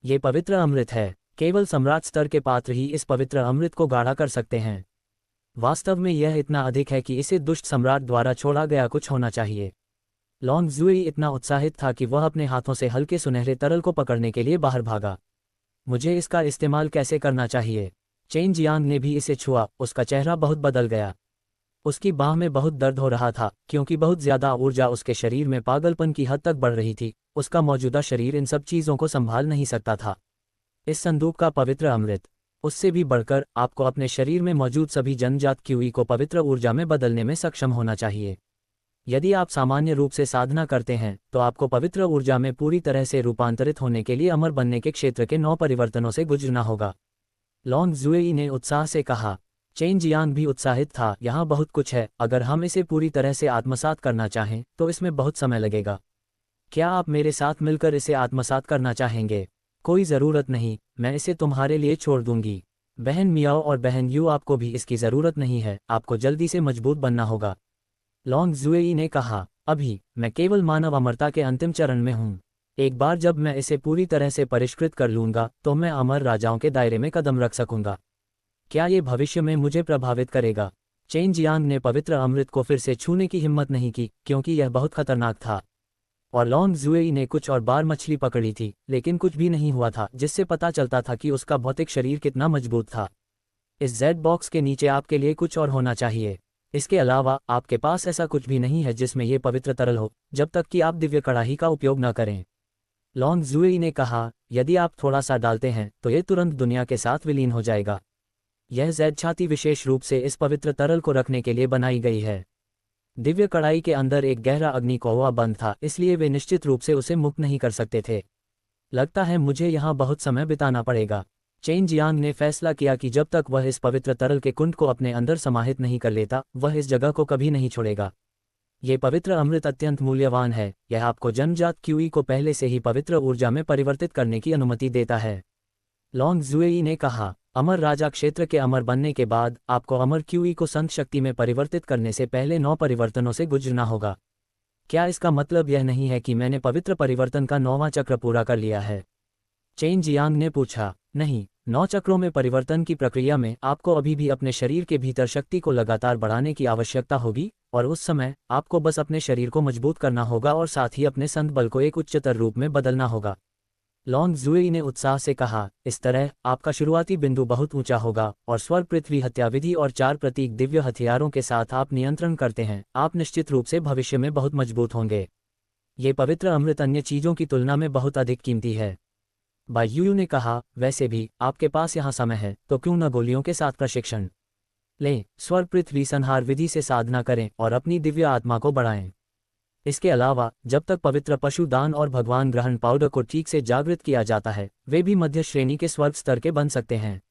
ये पवित्र अमृत है। केवल सम्राट स्तर के पात्र ही इस पवित्र अमृत को गाढ़ा कर सकते हैं। वास्तव में यह इतना अधिक है कि इसे दुष्ट सम्राट द्वारा छोड़ा गया कुछ होना चाहिए। लॉन्ग जुएई इतना उत्साहित था कि वह अपने हाथों से हल्के सुनहरे तरल को पकड़ने के लिए बाहर भागा। मुझे इसका इस्तेमाल कैसे करना चाहिए? चेन जियांग ने भी इसे छुआ, उसका चेहरा बहुत बदल गया। उसकी बाह में बहुत दर्द हो रहा था क्योंकि बहुत ज्यादा ऊर्जा उसके शरीर में पागलपन की हद तक बढ़ रही थी। उसका मौजूदा शरीर इन सब चीज़ों को संभाल नहीं सकता था। इस संदूक का पवित्र अमृत, उससे भी बढ़कर आपको अपने शरीर में मौजूद सभी जन्मजात क्यूई को पवित्र ऊर्जा में बदलने में सक्षम होना चाहिए। यदि आप सामान्य रूप से साधना करते हैं तो आपको पवित्र ऊर्जा में पूरी तरह से रूपांतरित होने के लिए अमर बनने के क्षेत्र के 9 परिवर्तनों से गुजरना होगा। लॉन्ग जुएई ने उत्साह से कहा। चेन जियांग भी उत्साहित था। यहाँ बहुत कुछ है, अगर हम इसे पूरी तरह से आत्मसात करना चाहें तो इसमें बहुत समय लगेगा। क्या आप मेरे साथ मिलकर इसे आत्मसात करना चाहेंगे? कोई ज़रूरत नहीं, मैं इसे तुम्हारे लिए छोड़ दूंगी। बहन मियाओ और बहन यू, आपको भी इसकी ज़रूरत नहीं है, आपको जल्दी से मजबूत बनना होगा। लॉन्ग जुएई ने कहा, अभी मैं केवल मानव अमरता के अंतिम चरण में हूँ। एक बार जब मैं इसे पूरी तरह से परिष्कृत कर लूँगा तो मैं अमर राजाओं के दायरे में कदम रख सकूँगा। क्या ये भविष्य में मुझे प्रभावित करेगा? चेन जियांग ने पवित्र अमृत को फिर से छूने की हिम्मत नहीं की क्योंकि यह बहुत खतरनाक था। और लॉन्ग जुएई ने कुछ और बार मछली पकड़ी थी लेकिन कुछ भी नहीं हुआ था, जिससे पता चलता था कि उसका भौतिक शरीर कितना मजबूत था। इस जेड बॉक्स के नीचे आपके लिए कुछ और होना चाहिए। इसके अलावा आपके पास ऐसा कुछ भी नहीं है जिसमें यह पवित्र तरल हो, जब तक कि आप दिव्य कड़ाही का उपयोग न करें। लॉन्ग जुएई ने कहा, यदि आप थोड़ा सा डालते हैं तो यह तुरंत दुनिया के साथ विलीन हो जाएगा। यह जेड छाती विशेष रूप से इस पवित्र तरल को रखने के लिए बनाई गई है। दिव्य कड़ाई के अंदर एक गहरा अग्नि कोवा बंद था, इसलिए वे निश्चित रूप से उसे मुक्त नहीं कर सकते थे। लगता है मुझे यहाँ बहुत समय बिताना पड़ेगा। चेन जियांग ने फैसला किया कि जब तक वह इस पवित्र तरल के कुंड को अपने अंदर समाहित नहीं कर लेता, वह इस जगह को कभी नहीं छोड़ेगा। ये पवित्र अमृत अत्यंत मूल्यवान है। यह आपको जन्मजात क्यूई को पहले से ही पवित्र ऊर्जा में परिवर्तित करने की अनुमति देता है। लॉन्ग जुएई ने कहा, अमर राजा क्षेत्र के अमर बनने के बाद आपको अमर क्यूई को संत शक्ति में परिवर्तित करने से पहले 9 परिवर्तनों से गुजरना होगा। क्या इसका मतलब यह नहीं है कि मैंने पवित्र परिवर्तन का 9वां चक्र पूरा कर लिया है? चेन जियांग ने पूछा। नहीं, 9 चक्रों में परिवर्तन की प्रक्रिया में आपको अभी भी अपने शरीर के भीतर शक्ति को लगातार बढ़ाने की आवश्यकता होगी, और उस समय आपको बस अपने शरीर को मजबूत करना होगा और साथ ही अपने संत बल को एक उच्चतर रूप में बदलना होगा। लॉन्ग जुएई ने उत्साह से कहा, इस तरह आपका शुरुआती बिंदु बहुत ऊंचा होगा और स्वर्ग पृथ्वी हत्या विधि और 4 प्रतीक दिव्य हथियारों के साथ आप नियंत्रण करते हैं। आप निश्चित रूप से भविष्य में बहुत मजबूत होंगे। ये पवित्र अमृत अन्य चीज़ों की तुलना में बहुत अधिक कीमती है। बाई यू ने कहा, वैसे भी आपके पास यहाँ समय है तो क्यों न गोलियों के साथ प्रशिक्षण लें। स्वर्ग पृथ्वी संहार विधि से साधना करें और अपनी दिव्य आत्मा को बढ़ाएं। इसके अलावा जब तक पवित्र पशु दान और भगवान ग्रहण पाउडर को ठीक से जागृत किया जाता है, वे भी मध्य श्रेणी के स्वर्ग स्तर के बन सकते हैं।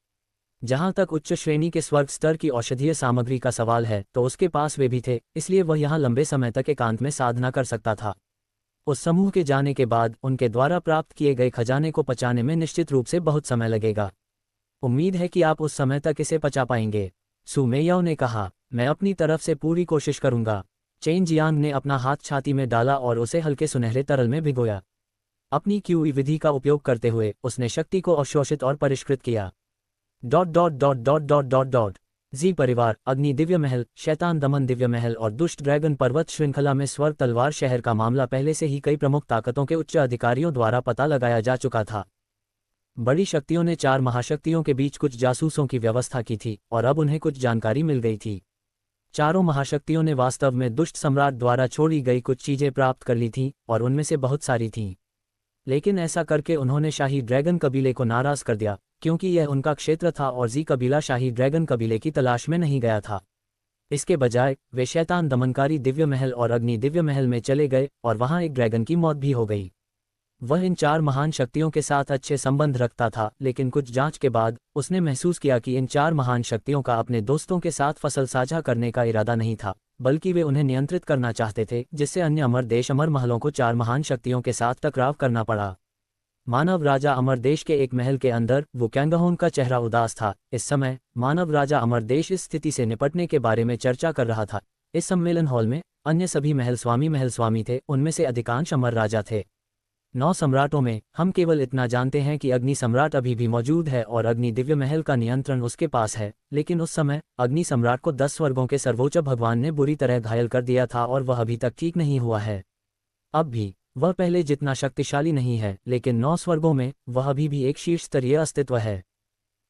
जहां तक उच्च श्रेणी के स्वर्ग स्तर की औषधीय सामग्री का सवाल है तो उसके पास वे भी थे, इसलिए वह यहाँ लंबे समय तक एकांत में साधना कर सकता था। उस समूह के जाने के बाद उनके द्वारा प्राप्त किए गए खजाने को पचाने में निश्चित रूप से बहुत समय लगेगा। उम्मीद है कि आप उस समय तक इसे पचा पाएंगे। सु मेयाओ ने कहा, मैं अपनी तरफ से पूरी कोशिश करूंगा। चेन जियांग ने अपना हाथ छाती में डाला और उसे हल्के सुनहरे तरल में भिगोया। अपनी क्यूई विधि का उपयोग करते हुए उसने शक्ति को अवशोषित और परिष्कृत किया। जी परिवार, अग्नि दिव्य महल, शैतान दमन दिव्य महल और दुष्ट ड्रैगन पर्वत श्रृंखला में स्वर्ग तलवार शहर का मामला पहले से ही कई प्रमुख ताकतों के उच्च अधिकारियों द्वारा पता लगाया जा चुका था। बड़ी शक्तियों ने 4 महाशक्तियों के बीच कुछ जासूसों की व्यवस्था की थी और अब उन्हें कुछ जानकारी मिल गई थी। चारों महाशक्तियों ने वास्तव में दुष्ट सम्राट द्वारा छोड़ी गई कुछ चीजें प्राप्त कर ली थीं और उनमें से बहुत सारी थीं। लेकिन ऐसा करके उन्होंने शाही ड्रैगन कबीले को नाराज कर दिया क्योंकि यह उनका क्षेत्र था और जी कबीला शाही ड्रैगन कबीले की तलाश में नहीं गया था। इसके बजाय वे शैतान दमनकारी दिव्य महल और अग्नि दिव्य महल में चले गए और वहां एक ड्रैगन की मौत भी हो गई। वह इन 4 महान शक्तियों के साथ अच्छे संबंध रखता था, लेकिन कुछ जांच के बाद उसने महसूस किया कि इन 4 महान शक्तियों का अपने दोस्तों के साथ फसल साझा करने का इरादा नहीं था, बल्कि वे उन्हें नियंत्रित करना चाहते थे, जिससे अन्य अमर देश अमर महलों को 4 महान शक्तियों के साथ टकराव करना पड़ा। मानव राजा अमर देश के एक महल के अंदर वो कैंगहोन का चेहरा उदास था। इस समय मानव राजा अमर देश इस स्थिति से निपटने के बारे में चर्चा कर रहा था। इस सम्मेलन हॉल में अन्य सभी महल स्वामी थे, उनमें से अधिकांश अमर राजा थे। 9 सम्राटों में हम केवल इतना जानते हैं कि अग्नि सम्राट अभी भी मौजूद है और अग्नि दिव्य महल का नियंत्रण उसके पास है, लेकिन उस समय अग्नि सम्राट को 10 स्वर्गों के सर्वोच्च भगवान ने बुरी तरह घायल कर दिया था और वह अभी तक ठीक नहीं हुआ है। अब भी वह पहले जितना शक्तिशाली नहीं है, लेकिन 9 स्वर्गों में वह अभी भी एक शीर्ष स्तरीय अस्तित्व है।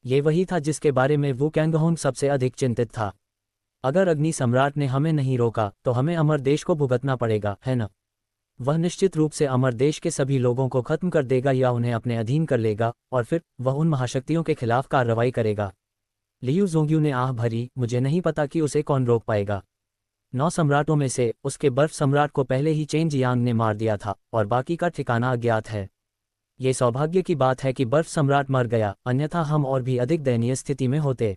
ये वही था जिसके बारे में वू कैंगहोन सबसे अधिक चिंतित था। अगर अग्नि सम्राट ने हमें नहीं रोका तो हमें अमर देश को भुगतना पड़ेगा, है न? वह निश्चित रूप से अमर देश के सभी लोगों को खत्म कर देगा या उन्हें अपने अधीन कर लेगा, और फिर वह उन महाशक्तियों के खिलाफ कार्रवाई करेगा। लियू जोंग्यू ने आह भरी, मुझे नहीं पता कि उसे कौन रोक पाएगा। 9 सम्राटों में से उसके बर्फ सम्राट को पहले ही चेन जियांग ने मार दिया था और बाकी का ठिकाना अज्ञात है। ये सौभाग्य की बात है कि बर्फ सम्राट मर गया, अन्यथा हम और भी अधिक दयनीय स्थिति में होते।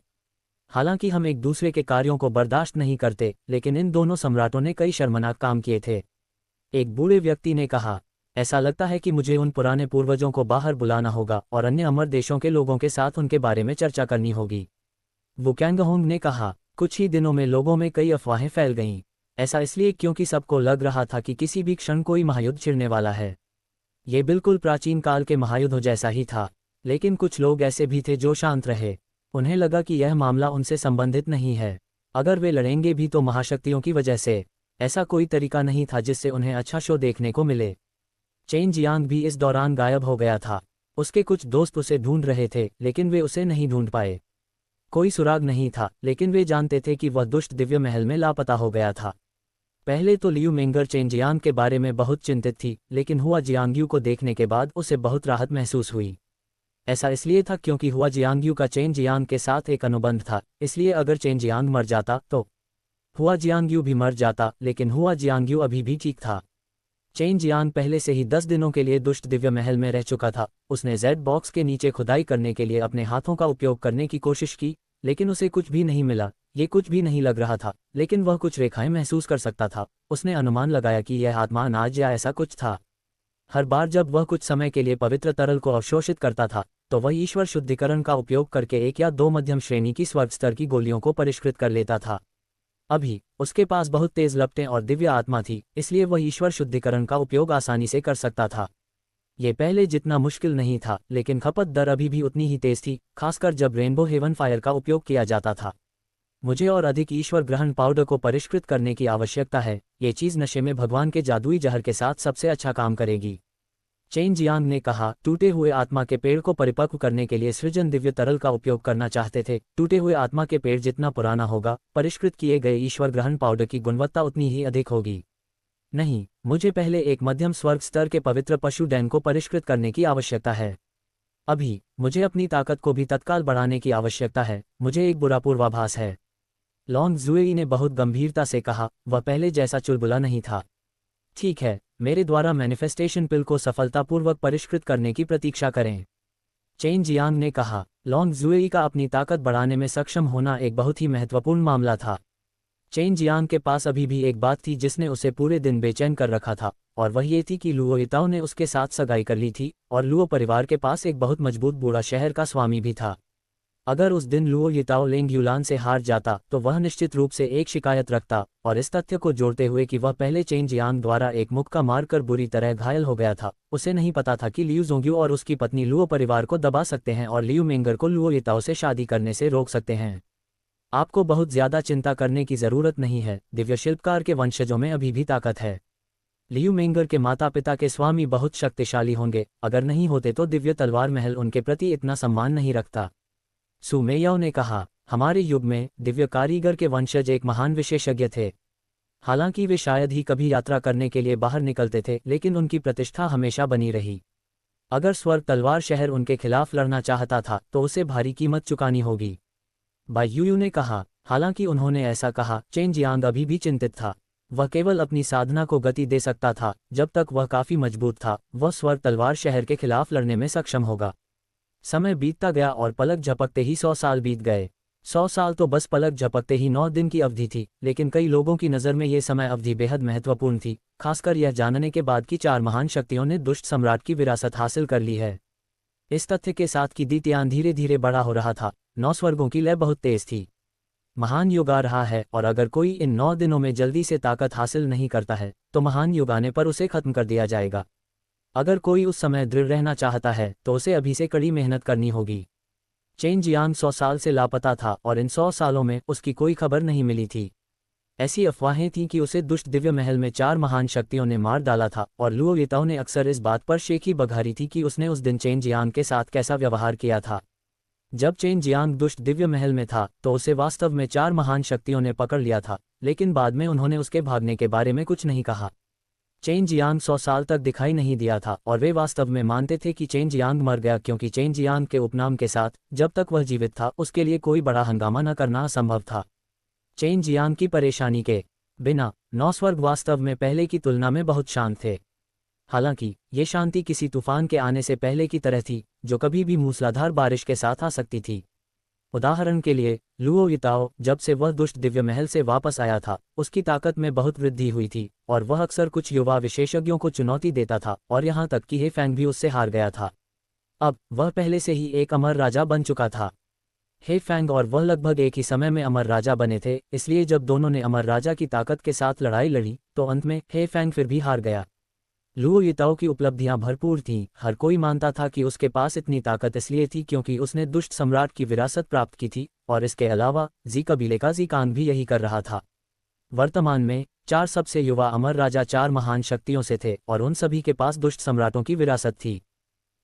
हालांकि हम एक दूसरे के कार्यों को बर्दाश्त नहीं करते, लेकिन इन दोनों सम्राटों ने कई शर्मनाक काम किए थे। एक बूढ़े व्यक्ति ने कहा, ऐसा लगता है कि मुझे उन पुराने पूर्वजों को बाहर बुलाना होगा और अन्य अमर देशों के लोगों के साथ उनके बारे में चर्चा करनी होगी। वुकैंगहोंग ने कहा, कुछ ही दिनों में लोगों में कई अफवाहें फैल गईं। ऐसा इसलिए क्योंकि सबको लग रहा था कि किसी भी क्षण कोई महायुद्ध छिड़ने वाला है। ये बिल्कुल प्राचीन काल के महायुद्ध जैसा ही था, लेकिन कुछ लोग ऐसे भी थे जो शांत रहे। उन्हें लगा कि यह मामला उनसे संबंधित नहीं है। अगर वे लड़ेंगे भी तो महाशक्तियों की वजह से। ऐसा कोई तरीका नहीं था जिससे उन्हें अच्छा शो देखने को मिले। चेन जियांग भी इस दौरान गायब हो गया था। उसके कुछ दोस्त उसे ढूंढ रहे थे, लेकिन वे उसे नहीं ढूंढ पाए। कोई सुराग नहीं था, लेकिन वे जानते थे कि वह दुष्ट दिव्य महल में लापता हो गया था। पहले तो लियू मेंगर चेन जियांग के बारे में बहुत चिंतित थी, लेकिन हुआ जियांग्यू को देखने के बाद उसे बहुत राहत महसूस हुई। ऐसा इसलिए था क्योंकि हुआ जियांग्यू का चेन जियांग के साथ एक अनुबंध था, इसलिए अगर चेन जियांग मर जाता तो हुआ जियांग्यू भी मर जाता, लेकिन हुआ जियांग्यू अभी भी ठीक था। चेन जियांग पहले से ही 10 दिनों के लिए दुष्ट दिव्य महल में रह चुका था। उसने जेड बॉक्स के नीचे खुदाई करने के लिए अपने हाथों का उपयोग करने की कोशिश की, लेकिन उसे कुछ भी नहीं मिला। ये कुछ भी नहीं लग रहा था, लेकिन वह कुछ रेखाएं महसूस कर सकता था। उसने अनुमान लगाया कि यह आत्मा अनाज या ऐसा कुछ था। हर बार जब वह कुछ समय के लिए पवित्र तरल को अवशोषित करता था, तो वह ईश्वर शुद्धिकरण का उपयोग करके 1 या 2 मध्यम श्रेणी की स्वर्ग स्तर की गोलियों को परिष्कृत कर लेता था। अभी उसके पास बहुत तेज लपटें और दिव्य आत्मा थी, इसलिए वह ईश्वर शुद्धिकरण का उपयोग आसानी से कर सकता था। ये पहले जितना मुश्किल नहीं था, लेकिन खपत दर अभी भी उतनी ही तेज थी, खासकर जब रेनबो हेवन फायर का उपयोग किया जाता था। मुझे और अधिक ईश्वर ग्रहण पाउडर को परिष्कृत करने की आवश्यकता है। ये चीज़ नशे में भगवान के जादुई जहर के साथ सबसे अच्छा काम करेगी। चेन जियांग ने कहा, टूटे हुए आत्मा के पेड़ को परिपक्व करने के लिए सृजन दिव्य तरल का उपयोग करना चाहते थे। टूटे हुए आत्मा के पेड़ जितना पुराना होगा, परिष्कृत किए गए ईश्वर ग्रहण पाउडर की गुणवत्ता उतनी ही अधिक होगी। नहीं, मुझे पहले एक मध्यम स्वर्ग स्तर के पवित्र पशु डैन को परिष्कृत करने की आवश्यकता है। अभी मुझे अपनी ताकत को भी तत्काल बढ़ाने की आवश्यकता है। मुझे एक बुरा पूर्वाभास है। लॉन्ग जुएई ने बहुत गंभीरता से कहा, वह पहले जैसा चुलबुला नहीं था। ठीक है, मेरे द्वारा मैनिफेस्टेशन पिल को सफलतापूर्वक परिष्कृत करने की प्रतीक्षा करें। चेन जियांग ने कहा, लॉन्ग जुएई का अपनी ताकत बढ़ाने में सक्षम होना एक बहुत ही महत्वपूर्ण मामला था। चेन जियांग के पास अभी भी एक बात थी जिसने उसे पूरे दिन बेचैन कर रखा था, और वह ये थी कि लुओ इताओ ने उसके साथ सगाई कर ली थी, और लुओ परिवार के पास एक बहुत मजबूत बूढ़ा शहर का स्वामी भी था। अगर उस दिन लुओ यिताओ लेंग यूलान से हार जाता तो वह निश्चित रूप से एक शिकायत रखता, और इस तथ्य को जोड़ते हुए कि वह पहले चेन जियांग द्वारा एक मुक्का मारकर बुरी तरह घायल हो गया था, उसे नहीं पता था कि लियू जोंग्यू और उसकी पत्नी लुओ परिवार को दबा सकते हैं और लियू मेंगर को लुओ यिताओ से शादी करने से रोक सकते हैं। आपको बहुत ज्यादा चिंता करने की जरूरत नहीं है। दिव्य शिल्पकार के वंशजों में अभी भी ताकत है। लियू मेंगर के माता पिता के स्वामी बहुत शक्तिशाली होंगे, अगर नहीं होते तो दिव्य तलवार महल उनके प्रति इतना सम्मान नहीं रखता। सु मेयाओ ने कहा, हमारे युग में दिव्य कारीगर के वंशज एक महान विशेषज्ञ थे। हालांकि वे शायद ही कभी यात्रा करने के लिए बाहर निकलते थे, लेकिन उनकी प्रतिष्ठा हमेशा बनी रही। अगर स्वर्ग तलवार शहर उनके खिलाफ लड़ना चाहता था तो उसे भारी कीमत चुकानी होगी। बाई यूयू ने कहा, हालांकि उन्होंने ऐसा कहा, चेन जियांग अभी भी चिंतित था। वह केवल अपनी साधना को गति दे सकता था जब तक वह काफी मजबूत था। वह स्वर्ग तलवार शहर के खिलाफ लड़ने में सक्षम होगा। समय बीतता गया और पलक झपकते ही 100 साल बीत गए। 100 साल तो बस पलक झपकते ही 9 दिन की अवधि थी, लेकिन कई लोगों की नज़र में ये समय अवधि बेहद महत्वपूर्ण थी, खासकर यह जानने के बाद कि 4 महान शक्तियों ने दुष्ट सम्राट की विरासत हासिल कर ली है। इस तथ्य के साथ कि दैत्यान धीरे धीरे बड़ा हो रहा था, 9 स्वर्गों की लय बहुत तेज थी। महान युग आ रहा है, और अगर कोई इन 9 दिनों में जल्दी से ताकत हासिल नहीं करता है तो महान युग आने पर उसे खत्म कर दिया जाएगा। अगर कोई उस समय दृढ़ रहना चाहता है तो उसे अभी से कड़ी मेहनत करनी होगी। चेन जियांग 100 साल से लापता था और इन 100 सालों में उसकी कोई खबर नहीं मिली थी। ऐसी अफवाहें थीं कि उसे दुष्ट दिव्य महल में 4 महान शक्तियों ने मार डाला था, और लुओ यिताओ ने अक्सर इस बात पर शेखी बघारी थी कि उसने उस दिन चेन जियांग के साथ कैसा व्यवहार किया था। जब चेन जियांग दुष्ट दिव्य महल में था तो उसे वास्तव में 4 महान शक्तियों ने पकड़ लिया था, लेकिन बाद में उन्होंने उसके भागने के बारे में कुछ नहीं कहा। चेन जियांग 100 साल तक दिखाई नहीं दिया था और वे वास्तव में मानते थे कि चेन जियांग मर गया, क्योंकि चेन जियांग के उपनाम के साथ जब तक वह जीवित था उसके लिए कोई बड़ा हंगामा न करना असंभव था। चेन जियांग की परेशानी के बिना 9 स्वर्ग वास्तव में पहले की तुलना में बहुत शांत थे। हालांकि ये शांति किसी तूफान के आने से पहले की तरह थी, जो कभी भी मूसलाधार बारिश के साथ आ सकती थी। उदाहरण के लिए, लुओ यिताओ जब से वह दुष्ट दिव्य महल से वापस आया था, उसकी ताकत में बहुत वृद्धि हुई थी और वह अक्सर कुछ युवा विशेषज्ञों को चुनौती देता था और यहाँ तक कि हे फैंग भी उससे हार गया था। अब वह पहले से ही एक अमर राजा बन चुका था। हे फैंग और वह लगभग एक ही समय में अमर राजा बने थे, इसलिए जब दोनों ने अमर राजा की ताकत के साथ लड़ाई लड़ी तो अंत में हे फैंग फिर भी हार गया। लुओ यिताओ की उपलब्धियां भरपूर थीं। हर कोई मानता था कि उसके पास इतनी ताकत इसलिए थी क्योंकि उसने दुष्ट सम्राट की विरासत प्राप्त की थी, और इसके अलावा जी कबीले का जी कांग भी यही कर रहा था। वर्तमान में 4 सबसे युवा अमर राजा 4 महान शक्तियों से थे और उन सभी के पास दुष्ट सम्राटों की विरासत थी।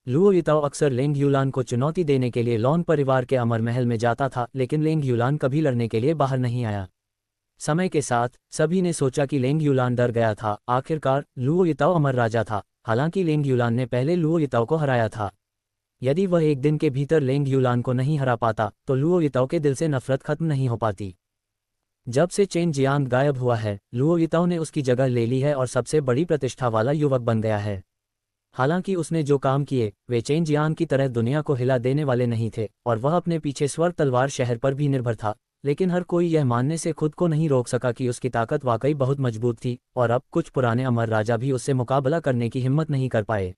लुओ यिताओ अक्सर लेंग यूलान को चुनौती देने के लिए लॉन परिवार के अमर महल में जाता था, लेकिन लेंग यूलान कभी लड़ने के लिए बाहर नहीं आया। समय के साथ सभी ने सोचा कि लेंग यूलान डर गया था। आखिरकार लुओ यिताओ अमर राजा था, हालांकि लेंग यूलान ने पहले लुओ यिताओ को हराया था। यदि वह एक दिन के भीतर लेंग यूलान को नहीं हरा पाता तो लुओ यिताओ के दिल से नफरत खत्म नहीं हो पाती। जब से चेन जियांग गायब हुआ है, लुओ यिताओ ने उसकी जगह ले ली है और सबसे बड़ी प्रतिष्ठा वाला युवक बन गया है। हालांकि उसने जो काम किए वे चेन जियांग की तरह दुनिया को हिला देने वाले नहीं थे और वह अपने पीछे स्वर्ग तलवार शहर पर भी निर्भर था, लेकिन हर कोई यह मानने से खुद को नहीं रोक सका कि उसकी ताकत वाकई बहुत मजबूत थी और अब कुछ पुराने अमर राजा भी उससे मुकाबला करने की हिम्मत नहीं कर पाए।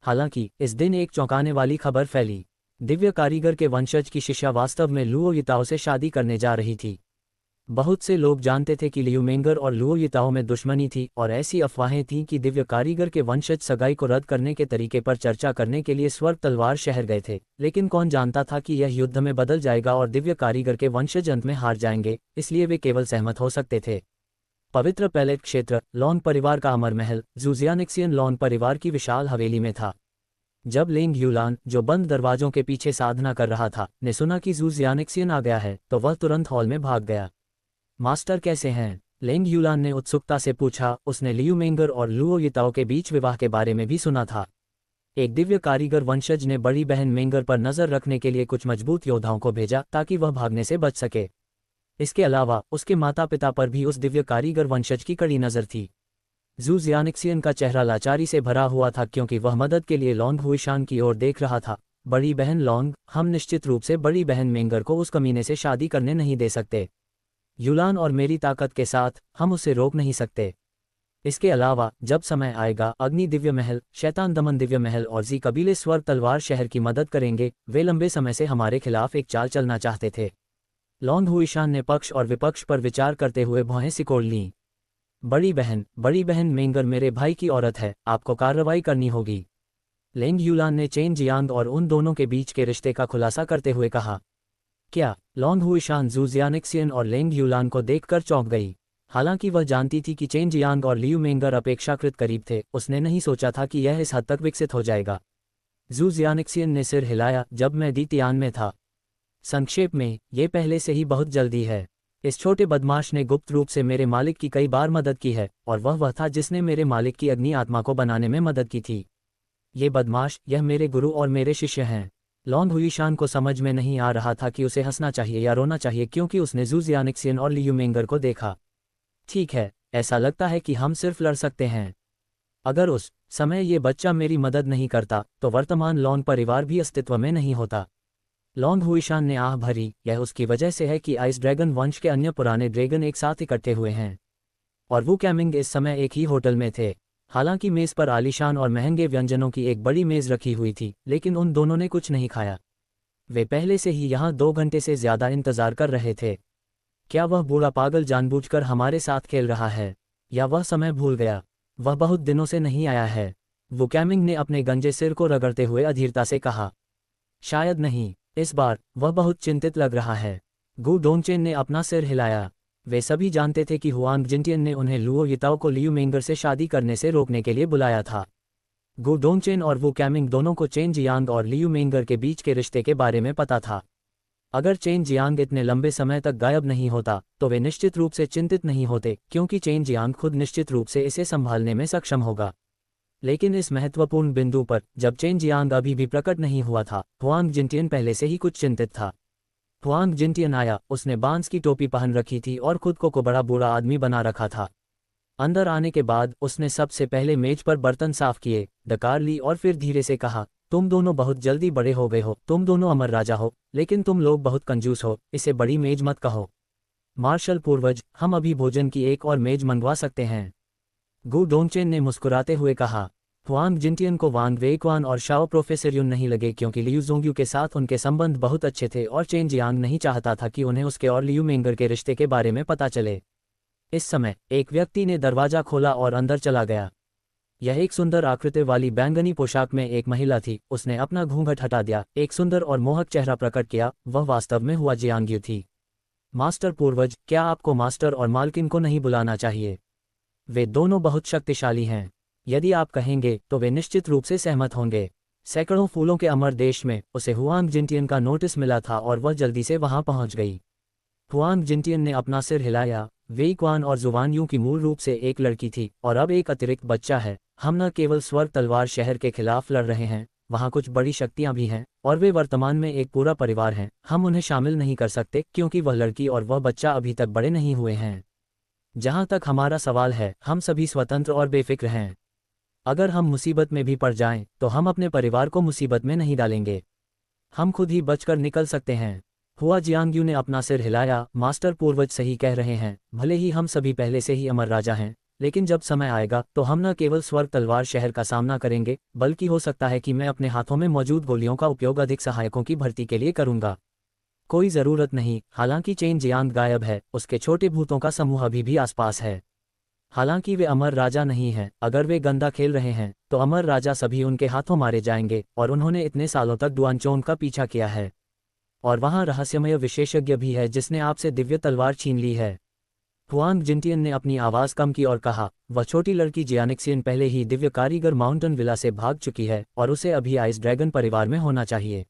हालांकि इस दिन एक चौंकाने वाली खबर फैली। दिव्य कारीगर के वंशज की शिष्या वास्तव में लुओ यिताओ से शादी करने जा रही थी। बहुत से लोग जानते थे कि लियू मेंगर और लुओ यिताओ में दुश्मनी थी और ऐसी अफवाहें थीं कि दिव्य कारीगर के वंशज सगाई को रद्द करने के तरीके पर चर्चा करने के लिए स्वर्ग तलवार शहर गए थे, लेकिन कौन जानता था कि यह युद्ध में बदल जाएगा और दिव्य कारीगर के वंशज अंत में हार जाएंगे, इसलिए वे केवल सहमत हो सकते थे। पवित्र पैलेट क्षेत्र लॉन परिवार का अमर महल जूजियानिक्सियन लॉन परिवार की विशाल हवेली में था। जब लेंग यूलान, जो बंद दरवाजों के पीछे साधना कर रहा था, ने सुना कि जूजियानिक्सियन आ गया है तो वह तुरंत हॉल में भाग गया। मास्टर कैसे हैं? लेंग यूलान ने उत्सुकता से पूछा। उसने लियू मेंगर और लुओ यिताओ के बीच विवाह के बारे में भी सुना था। एक दिव्य कारीगर वंशज ने बड़ी बहन मेंगर पर नजर रखने के लिए कुछ मजबूत योद्धाओं को भेजा ताकि वह भागने से बच सके। इसके अलावा उसके माता पिता पर भी उस दिव्य कारीगर वंशज की कड़ी नजर थी। जूजियानिक्सियन का चेहरा लाचारी से भरा हुआ था क्योंकि वह मदद के लिए लॉन्ग हुईशान की ओर देख रहा था। बड़ी बहन लॉन्ग, हम निश्चित रूप से बड़ी बहन मेंगर को उस कमीने से शादी करने नहीं दे सकते। यूलान और मेरी ताकत के साथ हम उसे रोक नहीं सकते। इसके अलावा जब समय आएगा, अग्नि दिव्य महल, शैतान दमन दिव्य महल और जी कबीले स्वर्ग तलवार शहर की मदद करेंगे। वे लंबे समय से हमारे खिलाफ एक चाल चलना चाहते थे। लॉन्ग हुईशान ने पक्ष और विपक्ष पर विचार करते हुए भौहें सिकोड़ लीं। बड़ी बहन मेंगर मेरे भाई की औरत है, आपको कार्रवाई करनी होगी। लेंग यूलान ने चेन जियांग और उन दोनों के बीच के रिश्ते का खुलासा करते हुए कहा। क्या? लॉन्ग हुईशान जूजियानिक्सियन और लेंग यूलान को देखकर चौंक गई। हालांकि वह जानती थी कि चेन जियांग और लियू मेंगर अपेक्षाकृत करीब थे, उसने नहीं सोचा था कि यह इस हद तक विकसित हो जाएगा। जूजियानिक्सियन ने सिर हिलाया। जब मैं दीतियान में था। संक्षेप में, ये पहले से ही बहुत जल्दी है। इस छोटे बदमाश ने गुप्त रूप से मेरे मालिक की कई बार मदद की है और वह था जिसने मेरे मालिक की अग्नि आत्मा को बनाने में मदद की थी। ये बदमाश, यह मेरे गुरु और मेरे शिष्य हैं। लॉन्ग हुईशान को समझ में नहीं आ रहा था कि उसे हंसना चाहिए या रोना चाहिए क्योंकि उसने जूजियानिक्सियन और लियू मेंगर को देखा। ठीक है, ऐसा लगता है कि हम सिर्फ लड़ सकते हैं। अगर उस समय ये बच्चा मेरी मदद नहीं करता तो वर्तमान लॉन परिवार भी अस्तित्व में नहीं होता। लॉन्ग हुईशान ने आह भरी। यह उसकी वजह से है कि आइस ड्रैगन वंश के अन्य पुराने ड्रैगन एक साथ इकट्ठे हुए हैं और वू कैमिंग इस समय एक ही होटल में थे। हालांकि मेज पर आलीशान और महंगे व्यंजनों की एक बड़ी मेज रखी हुई थी, लेकिन उन दोनों ने कुछ नहीं खाया। वे पहले से ही यहाँ 2 घंटे से ज्यादा इंतजार कर रहे थे। क्या वह बूढ़ा पागल जानबूझकर हमारे साथ खेल रहा है या वह समय भूल गया? वह बहुत दिनों से नहीं आया है, वू कैमिंग ने अपने गंजे सिर को रगड़ते हुए अधीरता से कहा। शायद नहीं, इस बार वह बहुत चिंतित लग रहा है। गु डोंगचेन ने अपना सिर हिलाया। वे सभी जानते थे कि हुआंग जिनटियन ने उन्हें लुओ यिताओ को लियू मेंगर से शादी करने से रोकने के लिए बुलाया था। गु डोंगचेन और वू कैमिंग दोनों को चेन जियांग और लियू मेंगर के बीच के रिश्ते के बारे में पता था। अगर चेन जियांग इतने लंबे समय तक गायब नहीं होता तो वे निश्चित रूप से चिंतित नहीं होते, क्योंकि चेन जियांग खुद निश्चित रूप से इसे संभालने में सक्षम होगा। लेकिन इस महत्वपूर्ण बिंदु पर, जब चेन जियांग अभी भी प्रकट नहीं हुआ था, हुआंग जिनटियन पहले से ही कुछ चिंतित था। हुआंग जिनटियन आया, उसने बांस की टोपी पहन रखी थी और खुद को बड़ा बुरा आदमी बना रखा था। अंदर आने के बाद उसने सबसे पहले मेज पर बर्तन साफ किए, डकार ली और फिर धीरे से कहा, तुम दोनों बहुत जल्दी बड़े हो गए हो, तुम दोनों अमर राजा हो, लेकिन तुम लोग बहुत कंजूस हो, इसे बड़ी मेज मत कहो। मार्शल पूर्वज, हम अभी भोजन की एक और मेज मंगवा सकते हैं। गु डोंगचेन ने मुस्कुराते हुए कहा। हुआंग जिनटियन को वांग वेइक्वान और शाओ प्रोफेसर युन नहीं लगे, क्योंकि लियू जोंग्यू के साथ उनके संबंध बहुत अच्छे थे और चेन जियांग नहीं चाहता था कि उन्हें उसके और लियू मेंगर के रिश्ते के बारे में पता चले। इस समय एक व्यक्ति ने दरवाजा खोला और अंदर चला गया। यह एक सुंदर आकृति वाली बैंगनी पोशाक में एक महिला थी। उसने अपना घूंघट हटा दिया, एक सुंदर और मोहक चेहरा प्रकट किया। वह वास्तव में हुआ जियांग्यू थी। मास्टर पूर्वज, क्या आपको मास्टर और मालकिन को नहीं बुलाना चाहिए? वे दोनों बहुत शक्तिशाली हैं। यदि आप कहेंगे तो वे निश्चित रूप से सहमत होंगे। सैकड़ों फूलों के अमर देश में उसे हुआंग जिनटियन का नोटिस मिला था और वह जल्दी से वहां पहुंच गई। हुआंग जिनटियन ने अपना सिर हिलाया। वेइक्वान और जुवानयू की मूल रूप से एक लड़की थी और अब एक अतिरिक्त बच्चा है। हम न केवल स्वर्ग तलवार शहर के खिलाफ लड़ रहे हैं, वहाँ कुछ बड़ी शक्तियाँ भी हैं और वे वर्तमान में एक पूरा परिवार हैं। हम उन्हें शामिल नहीं कर सकते क्योंकि वह लड़की और वह बच्चा अभी तक बड़े नहीं हुए हैं। जहाँ तक हमारा सवाल है, हम सभी स्वतंत्र और बेफिक्र हैं। अगर हम मुसीबत में भी पड़ जाएं तो हम अपने परिवार को मुसीबत में नहीं डालेंगे। हम खुद ही बचकर निकल सकते हैं। हुआ जियांग्यू ने अपना सिर हिलाया। मास्टर पूर्वज सही कह रहे हैं। भले ही हम सभी पहले से ही अमर राजा हैं, लेकिन जब समय आएगा तो हम न केवल स्वर्ग तलवार शहर का सामना करेंगे, बल्कि हो सकता है कि मैं अपने हाथों में मौजूद गोलियों का उपयोग अधिक सहायकों की भर्ती के लिए करूंगा। कोई ज़रूरत नहीं। हालांकि चेन जियांग गायब है, उसके छोटे भूतों का समूह अभी भी आसपास है। हालांकि वे अमर राजा नहीं हैं। अगर वे गंदा खेल रहे हैं तो अमर राजा सभी उनके हाथों मारे जाएंगे, और उन्होंने इतने सालों तक डुआनचोन का पीछा किया है। और वहाँ रहस्यमय विशेषज्ञ भी है जिसने आपसे दिव्य तलवार छीन ली है। हुआंग जिनटियन ने अपनी आवाज़ कम की और कहा, वह छोटी लड़की जियानिक्सियन पहले ही दिव्य कारीगर माउंटेन विला से भाग चुकी है और उसे अभी आइस ड्रैगन परिवार में होना चाहिए।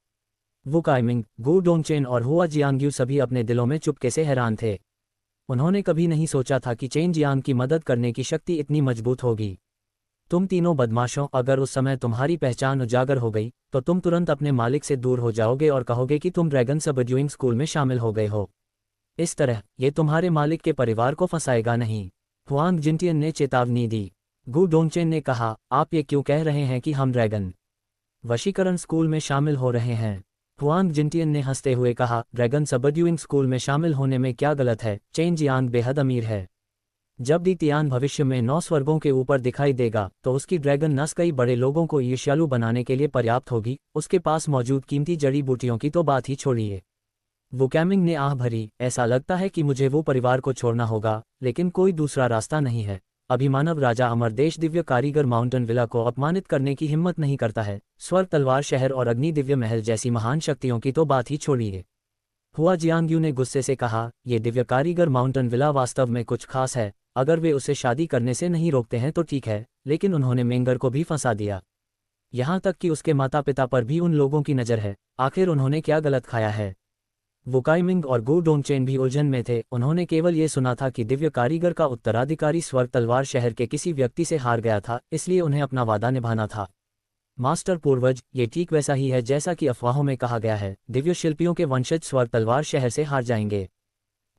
वू काइमिंग, गु डोंगचेन और हुआ जियांग्यू सभी अपने दिलों में चुपके से हैरान थे। उन्होंने कभी नहीं सोचा था कि चेन जियांग की मदद करने की शक्ति इतनी मजबूत होगी। तुम तीनों बदमाशों, अगर उस समय तुम्हारी पहचान उजागर हो गई तो तुम तुरंत अपने मालिक से दूर हो जाओगे और कहोगे कि तुम ड्रैगन सबड्यूइंग स्कूल में शामिल हो गए हो। इस तरह ये तुम्हारे मालिक के परिवार को फंसाएगा नहीं। हुआंग जिनटियन ने चेतावनी दी। गु डोंगचेन ने कहा, आप ये क्यों कह रहे हैं कि हम ड्रैगन वशीकरण स्कूल में शामिल हो रहे हैं? हुआंग जिनटियन ने हंसते हुए कहा, ड्रैगन सबड्यूइंग स्कूल में शामिल होने में क्या गलत है? चेन जियांग बेहद अमीर है। जब दी तियान भविष्य में 9 स्वर्गों के ऊपर दिखाई देगा तो उसकी ड्रैगन नस कई बड़े लोगों को ईर्ष्यालु बनाने के लिए पर्याप्त होगी। उसके पास मौजूद कीमती जड़ी बूटियों की तो बात ही छोड़िए। वो कैमिंग ने आह भरी। ऐसा लगता है कि मुझे वो परिवार को छोड़ना होगा, लेकिन कोई दूसरा रास्ता नहीं है। अभिमानव राजा अमरदेश दिव्य कारीगर माउंटेन विला को अपमानित करने की हिम्मत नहीं करता है। स्वर्ग तलवार शहर और अग्नि दिव्य महल जैसी महान शक्तियों की तो बात ही छोड़िए। हुआ जियांग्यू ने गुस्से से कहा, ये दिव्य कारीगर माउंटेन विला वास्तव में कुछ खास है। अगर वे उसे शादी करने से नहीं रोकते हैं तो ठीक है, लेकिन उन्होंने मेंगर को भी फंसा दिया। यहाँ तक कि उसके माता पिता पर भी उन लोगों की नज़र है। आखिर उन्होंने क्या गलत खाया है? वो काइमिंग और गु डोंगचेन भी उलझन में थे। उन्होंने केवल ये सुना था कि दिव्य कारीगर का उत्तराधिकारी स्वर्ग तलवार शहर के किसी व्यक्ति से हार गया था, इसलिए उन्हें अपना वादा निभाना था। मास्टर पूर्वज, ये ठीक वैसा ही है जैसा कि अफवाहों में कहा गया है। दिव्य शिल्पियों के वंशज स्वर्ग तलवार शहर से हार जाएंगे?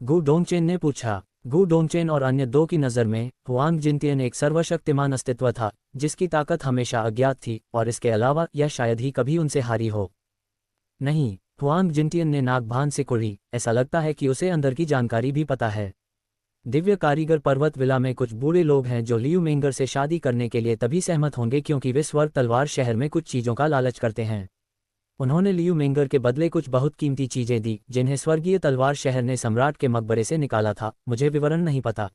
गु डोंगचेन ने पूछा। गु डोंगचेन और अन्य दो की नज़र में हुआंग जिनटियन एक सर्वशक्तिमान अस्तित्व था जिसकी ताकत हमेशा अज्ञात थी, और इसके अलावा यह शायद ही कभी उनसे हारी हो। नहीं, हुआंग जिनटियन ने नाक भान से कुड़ी। ऐसा लगता है कि उसे अंदर की जानकारी भी पता है। दिव्य कारीगर पर्वत विला में कुछ बूढ़े लोग हैं जो लियू मेंगर से शादी करने के लिए तभी सहमत होंगे क्योंकि वे स्वर्ग तलवार शहर में कुछ चीज़ों का लालच करते हैं। उन्होंने लियू मेंगर के बदले कुछ बहुत कीमती चीज़ें दी जिन्हें स्वर्गीय तलवार शहर ने सम्राट के मकबरे से निकाला था। मुझे विवरण नहीं पता।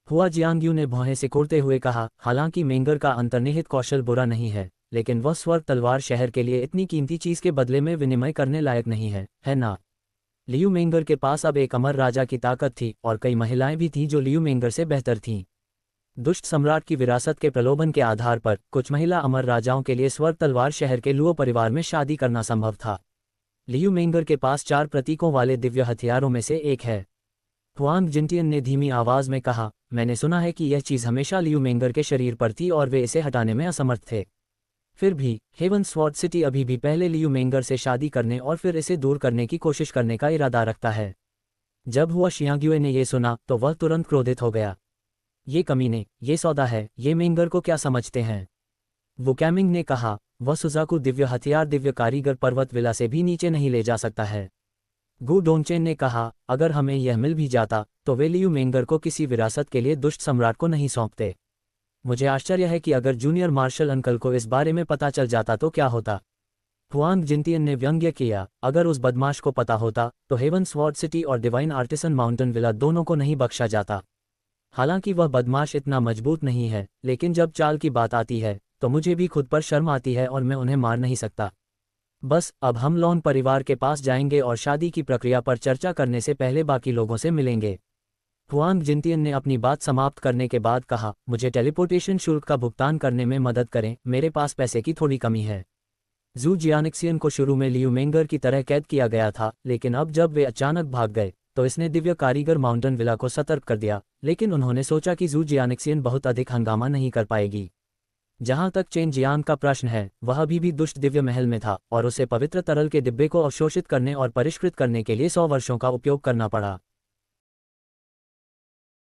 हुआ जियांग्यू ने भौहें सिकोड़ते हुए कहा, हालांकि मेंगर का अंतर्निहित कौशल बुरा नहीं है, लेकिन वह स्वर्ग तलवार शहर के लिए इतनी कीमती चीज़ के बदले में विनिमय करने लायक नहीं है ना? लियू मेंगर के पास अब एक अमर राजा की ताकत थी और कई महिलाएं भी थीं जो लियू मेंगर से बेहतर थीं। दुष्ट सम्राट की विरासत के प्रलोभन के आधार पर कुछ महिला अमर राजाओं के लिए स्वर्ग तलवार शहर के लुओ परिवार में शादी करना संभव था। लियू मेंगर के पास 4 प्रतीकों वाले दिव्य हथियारों में से एक है। हुआंग जिनटियन ने धीमी आवाज में कहा, मैंने सुना है कि यह चीज हमेशा लियू मेंगर के शरीर पर थी और वे इसे हटाने में असमर्थ थे। फिर भी हेवन स्वॉर्ड सिटी अभी भी पहले लियू मेंगर से शादी करने और फिर इसे दूर करने की कोशिश करने का इरादा रखता है। जब हुआ शियांग्युए ने यह सुना तो वह तुरंत क्रोधित हो गया। ये कमीने, ये सौदा है, ये मेंगर को क्या समझते हैं? वुकैमिंग ने कहा, वह सुजाकू दिव्य हथियार दिव्य कारीगर पर्वत विला से भी नीचे नहीं ले जा सकता है। गु डोंगचेन ने कहा, अगर हमें यह मिल भी जाता तो वे लियू मेंगर को किसी विरासत के लिए दुष्ट सम्राट को नहीं सौंपते। मुझे आश्चर्य है कि अगर जूनियर मार्शल अंकल को इस बारे में पता चल जाता तो क्या होता। हुआंग जिनटियन ने व्यंग्य किया, अगर उस बदमाश को पता होता तो हेवन स्वॉर्ड सिटी और डिवाइन आर्टिसन माउंटेन विला दोनों को नहीं बख्शा जाता। हालांकि वह बदमाश इतना मजबूत नहीं है, लेकिन जब चाल की बात आती है तो मुझे भी खुद पर शर्म आती है और मैं उन्हें मार नहीं सकता। बस अब हम लॉन परिवार के पास जाएंगे और शादी की प्रक्रिया पर चर्चा करने से पहले बाकी लोगों से मिलेंगे। हुआंग जिनटियन ने अपनी बात समाप्त करने के बाद कहा, मुझे टेलीपोर्टेशन शुल्क का भुगतान करने में मदद करें, मेरे पास पैसे की थोड़ी कमी है। जू जियानिक्सियन को शुरू में लियू मेंगर की तरह कैद किया गया था, लेकिन अब जब वे अचानक भाग गए तो इसने दिव्य कारीगर माउंटेन विला को सतर्क कर दिया। लेकिन उन्होंने सोचा कि जू जियानिक्सियन बहुत अधिक हंगामा नहीं कर पाएगी। जहां तक चेन जियांग का प्रश्न है, वह अभी भी दुष्ट दिव्य महल में था और उसे पवित्र तरल के डिब्बे को अवशोषित करने और परिष्कृत करने के लिए 100 वर्षों का उपयोग करना पड़ा।